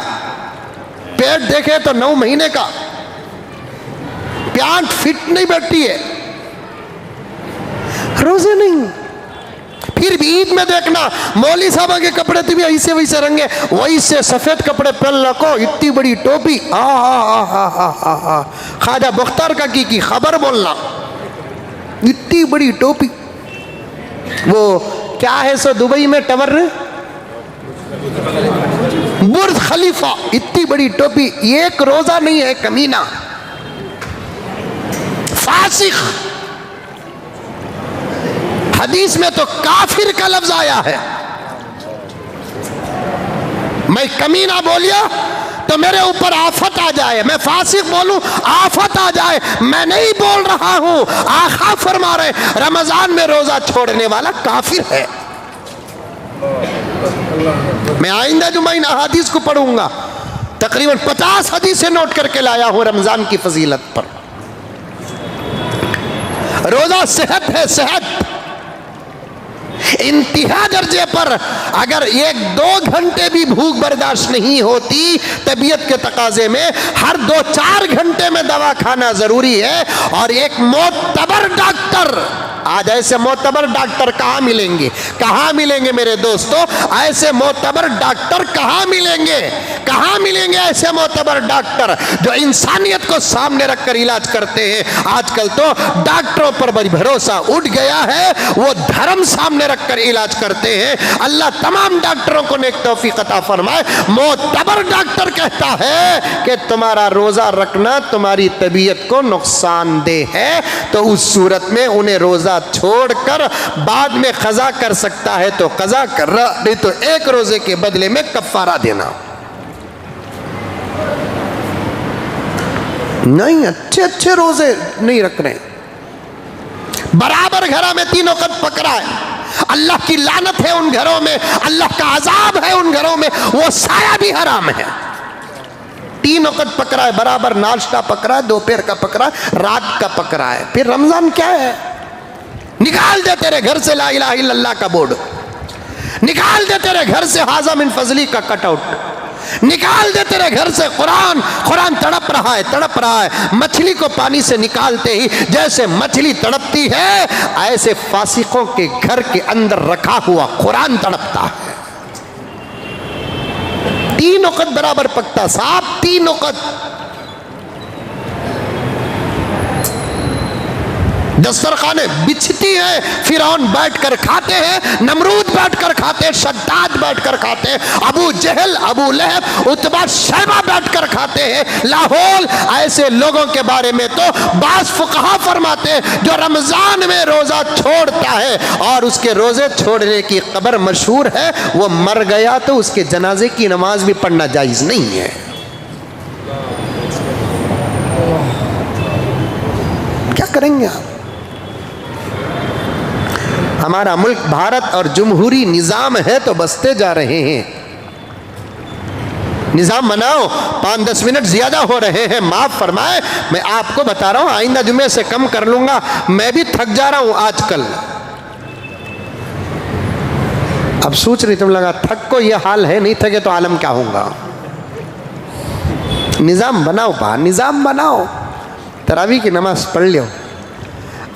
पेट देखे तो 9 महीने का, प्यांट फिट नहीं बैठती है, रोजे नहीं। फिर भी ईद में देखना, मौली साहब के कपड़े तो भी ऐसे वैसे रंगे, वैसे सफेद कपड़े पहन रखो, इतनी बड़ी टोपी, ख्वाजा मुख्तार का की खबर बोलना, इतनी बड़ी टोपी। वो क्या है सो दुबई में टावर, बुर्ज खलीफा, इतनी बड़ी टोपी, एक रोजा नहीं है कमीना, फासिक। हदीस में तो काफिर का लफ्ज आया है। मैं कमीना बोलिया तो मेरे ऊपर आफत आ जाए, मैं फासिक बोलूं आफत आ जाए, मैं नहीं बोल रहा हूं। आका फरमा रहे रमजान में रोजा छोड़ने वाला काफिर है। मैं आइंदा जुमा इन हदीस को पढ़ूंगा, तकरीबन 50 हदीसें नोट करके लाया हूं रमजान की फजीलत पर। रोजा सेहत है, सेहत इंतहा दर्जे पर। अगर 1-2 घंटे भी भूख बर्दाश्त नहीं होती, तबीयत के तकाजे में हर 2-4 घंटे में दवा खाना जरूरी है। और एक मोतबर डॉक्टर, आज ऐसे मोतबर डॉक्टर कहाँ मिलेंगे, कहाँ मिलेंगे मेरे दोस्तों? ऐसे मोतबर डॉक्टर कहाँ मिलेंगे, कहाँ मिलेंगे ऐसे मोतबर डॉक्टर जो इंसानियत को सामने रखकर इलाज करते हैं। आजकल तो डॉक्टरों पर भरोसा उठ गया है, वो धर्म सामने रखकर इलाज करते हैं। अल्लाह तमाम डॉक्टरों को नेक तौफीक अता फरमाए। मोतबर डॉक्टर कहता है कि तुम्हारा रोजा रखना तुम्हारी तबीयत को नुकसानदेह है, तो उस सूरत में उन्हें रोजा छोड़कर बाद में कज़ा कर सकता है तो कज़ा कर रहा, नहीं तो एक रोजे के बदले में कफ़ारा देना। नहीं, अच्छे रोजे नहीं रख रहे, बराबर घरों में 3 वक्त पकड़ा है। अल्लाह की लानत है उन घरों में, अल्लाह का अजाब है उन घरों में, वो साया भी हराम है। 3 वक्त पकड़ा है, बराबर नाश्ता पकड़ा है, दोपहर का पकड़ा है, रात का पकड़ा है। फिर रमजान क्या है? निकाल दे तेरे घर से ला इलाहा इल्लल्लाह का बोर्ड, निकाल दे तेरे घर से हाज़ा मिन फजली का कटआउट, निकाल दे तेरे घर से कुरान। कुरान तड़प रहा है। मछली को पानी से निकालते ही जैसे मछली तड़पती है, ऐसे फासिकों के घर के अंदर रखा हुआ कुरान तड़पता है। 3 वक्त बराबर पकता साहब, 3 वक्त। दस्तरखाने बिछती हैं, फिरौन बैठकर खाते हैं, नमरूद बैठकर खाते हैं, शद्दाद बैठकर खाते हैं, अबू जहल, अबू लहब, उतबा, शैबा बैठकर खाते हैं, लाहौल। ऐसे लोगों के बारे में तो बास फुकहा फरमाते हैं जो रमजान में रोजा छोड़ता है और उसके रोजे छोड़ने की खबर मशहूर है, वो मर गया तो उसके जनाजे की नमाज भी पढ़ना जायज नहीं है। क्या करेंगे आप? हमारा मुल्क भारत और जमहूरी निजाम है तो बसते जा रहे हैं। निजाम बनाओ। 5-10 मिनट ज्यादा हो रहे हैं, माफ फरमाए। मैं आपको बता रहा हूं, आइंदा जुमे से कम कर लूंगा। मैं भी थक जा रहा हूं आजकल। अब सोच रही तुम लगा थक को ये हाल है, नहीं थके तो आलम क्या होगा। निजाम बनाओ, निजाम बनाओ। तरावी की नमाज पढ़ लो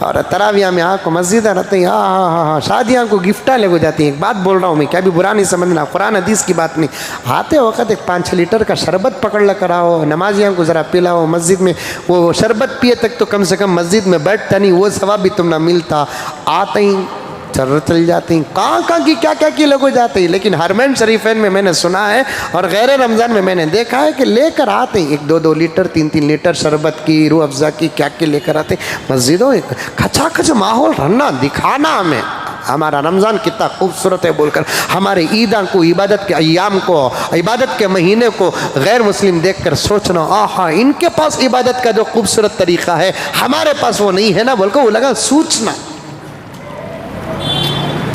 और तराविया में आको मस्जिद रहते हैं। हाँ, शादियाँ को गिफ्टा ले को जाती हैं। एक बात बोल रहा हूँ मैं, क्या भी बुरा नहीं समझना, कुरान हदीस की बात नहीं। आते वक्त एक 5-6 लीटर का शरबत पकड़ ल कर आओ, नमाजियाँ को ज़रा पिलाओ मस्जिद में। वो शरबत पिए तक तो कम से कम मस्जिद में बैठता नहीं, वो सवाब भी तुम ना मिलता। आते ही चल जाते हैं, कहाँ की क्या की लोग जाते हैं। लेकिन हरमैन शरीफैन में मैंने सुना है और गैर रमज़ान में मैंने देखा है कि लेकर आते हैं 1-2 लीटर 3-3 लीटर शरबत की, रूह अफ़ज़ा की, क्या लेकर आते मस्जिदों। एक खचाखच माहौल रहना, दिखाना हमें हमारा रमज़ान कितना खूबसूरत है बोलकर, हमारे ईदा को, इबादत के अय्याम को, इबादत के महीने को गैर मुस्लिम देखकर सोचना, आहा इनके पास इबादत का जो खूबसूरत तरीक़ा है हमारे पास वो नहीं है ना, बोलकर वो लगा सोचना।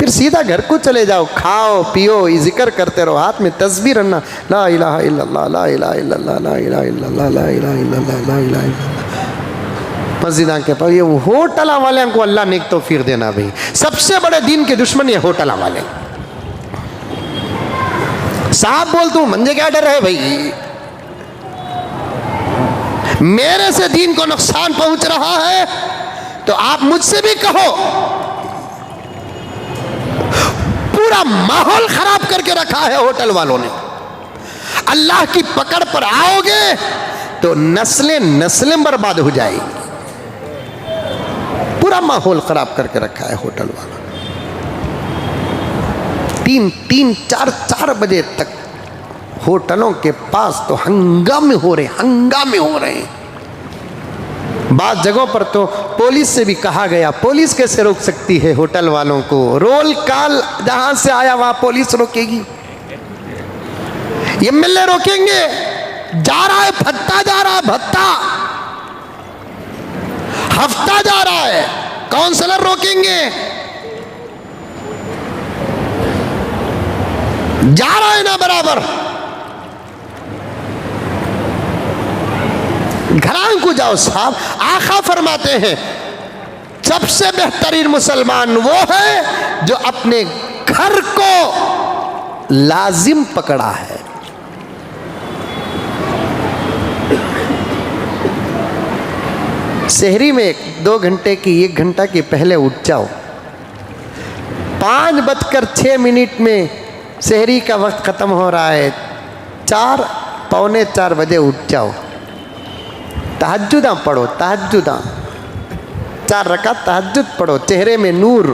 फिर सीधा घर को चले जाओ, खाओ पियो, जिक्र करते रहो, हाथ में तस्बीह रखना, ला इलाहा इल्लल्लाह, ला इलाहा इल्लल्लाह, ला इलाहा इल्लल्लाह, ला इलाहा इल्लल्लाह, ला इलाहा इल्लल्लाह। मस्जिद के पास ये होटल वाले को अल्लाह ने तौफीक देना भाई। सबसे बड़े दीन के दुश्मन ये होटल वाले। साहब बोल तू मुझे क्या डर है भाई, मेरे से दीन को नुकसान पहुंच रहा है तो आप मुझसे भी कहो। पूरा माहौल खराब करके रखा है होटल वालों ने। अल्लाह की पकड़ पर आओगे तो नस्लें बर्बाद हो जाएगी। पूरा माहौल खराब करके रखा है होटल वालों ने। 3-4 बजे तक होटलों के पास तो हंगामे हो रहे हैं। बाद जगहों पर तो पुलिस से भी कहा गया, पुलिस कैसे रोक सकती है होटल वालों को। रोल कॉल जहां से आया वहां पुलिस रोकेगी, एमएलए रोकेंगे। जा रहा है भत्ता, जा रहा है भत्ता, हफ्ता जा रहा है, काउंसलर रोकेंगे। जा रहा है ना बराबर, घरां को जाओ। साहब आका फरमाते हैं सबसे बेहतरीन मुसलमान वो है जो अपने घर को लाजिम पकड़ा है। शहरी में 2 घंटे की 1 घंटा की पहले उठ जाओ। 5:06 में शहरी का वक्त खत्म हो रहा है, 4 पौने 4 बजे उठ जाओ। तहज्जुदा पढ़ो, तहज्जुदा 4 रकात तहज्जुद पढ़ो, चेहरे में नूर।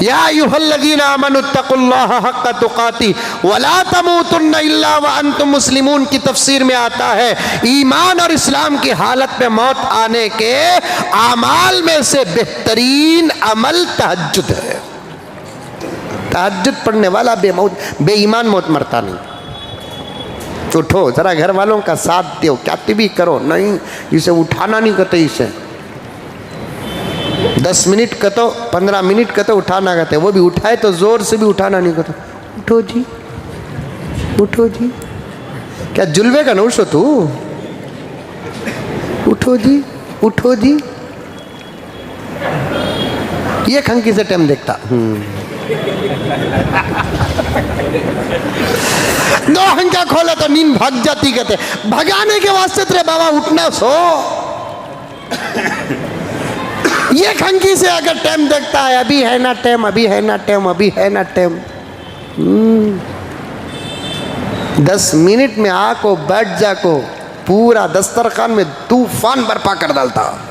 या अय्युहल्लज़ीना आमनुत्तकुल्लाह हक़्क़ तुक़ाती वला तमूतुन्ना इल्ला व अंतुम मुस्लिमून की तफसीर में आता है, ईमान और इस्लाम की हालत में मौत आने के आमाल में से बेहतरीन अमल तहज्जुद है। तहज्जुद पढ़ने वाला बेईमान मौत मरता नहीं। उठो, जरा घर वालों का साथ दो, क्या भी करो, नहीं इसे उठाना नहीं कहते, इसे 10 मिनट कहते, 15 मिनट कहते, उठाना कहते। वो भी उठाए तो जोर से भी उठाना नहीं कहते। उठो जी, उठो जी, क्या जुल्वे का नौश हो तू, उठो जी, उठो जी। ये खंकी से टाइम देखता 2 हंका खोला तो नींद भाग जाती, कहते भगाने के वास्ते तेरे बाबा उठना सो। ये खंकी से अगर टाइम देखता है, अभी है ना टाइम, अभी है ना टाइम, अभी है ना टाइम। 10 मिनट में आको बैठ जाको, पूरा दस्तरखान में तूफान बर्पा कर डालता।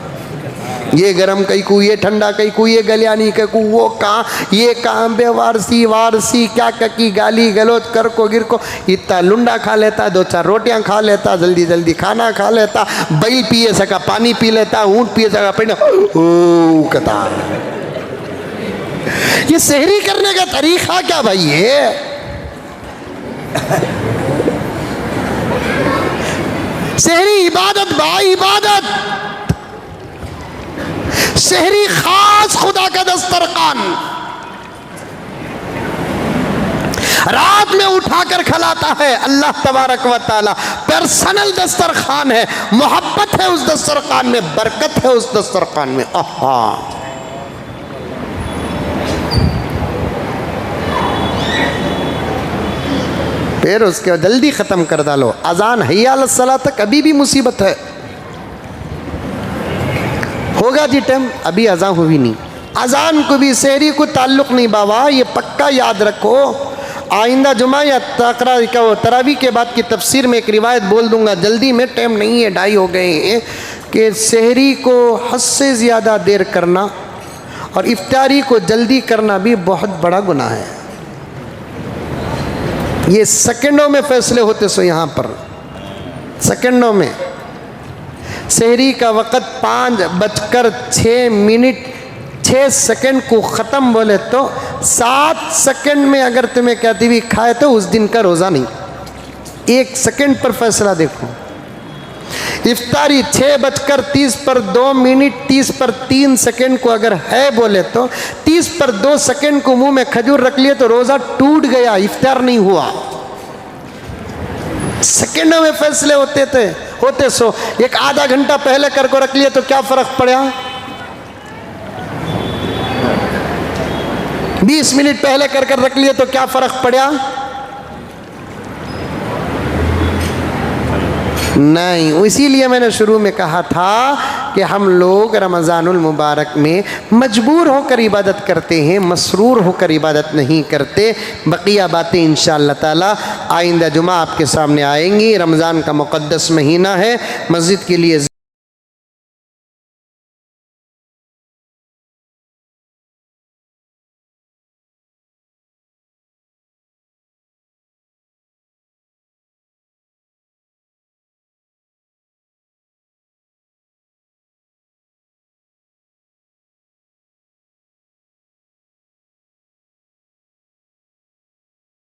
ये गरम कई को, ये ठंडा कई को, ये गलियानी कई को, वो कहाँ, ये कहाँ बेवारसी वारसी क्या की गाली गलौज कर को गिर को। इतना लुंडा खा लेता, 2-4 रोटियां खा लेता, जल्दी जल्दी खाना खा लेता, बैल पिए सका पानी पी लेता, ऊँट पिए सका पेट ओ कतार। ये सहरी करने का तरीका क्या भाई? ये सहरी इबादत भाई, इबादत। सहरी खास खुदा का दस्तरखान, रात में उठाकर खिलाता है अल्लाह तबारक व तआला। पर्सनल दस्तरखान है, मोहब्बत है उस दस्तरखान में, बरकत है उस दस्तरखान में। आहा, फिर उसके बाद जल्दी ख़त्म कर डालो। अजान हैया अला सलाह तक अभी भी मुसीबत है। होगा जी टाइम, अभी अजान हुई नहीं। अजान को भी सहरी को ताल्लुक़ नहीं बाबा, ये पक्का याद रखो। आइंदा जुमा या तरावी के बाद की तफसीर में एक रिवायत बोल दूंगा, जल्दी में, टाइम नहीं है, 2:30 हो गए हैं, कि सहरी को हद से ज़्यादा देर करना और इफ्तारी को जल्दी करना भी बहुत बड़ा गुनाह है। ये सेकंडों में फैसले होते सो यहाँ पर, सेकंडों में। सहरी का वक़्त 5:06 6 सेकंड को ख़त्म बोले तो 7 सेकंड में अगर तुम्हें कहती हुई खाए तो उस दिन का रोज़ा नहीं। 1 सेकंड पर फैसला देखो। इफ्तारी 6:30 पर 2 मिनट 30 पर 3 सेकंड को अगर है बोले तो 30 पर 2 सेकंड को मुंह में खजूर रख लिए तो रोज़ा टूट गया, इफ्तार नहीं हुआ। सेकंडों में फैसले होते सो। एक आधा घंटा पहले कर को रख लिए तो क्या फ़र्क पड़ा? 20 मिनट पहले कर रख लिए तो क्या फ़र्क पड़ा? नहीं। इसीलिए मैंने शुरू में कहा था कि हम लोग रमज़ानुल मुबारक में मजबूर होकर इबादत करते हैं, मसरूर होकर इबादत नहीं करते। बकिया बातें इंशाअल्लाह ताला आइंदा जुमा आपके सामने आएंगी। रमज़ान का मुक़द्दस महीना है, मस्जिद के लिए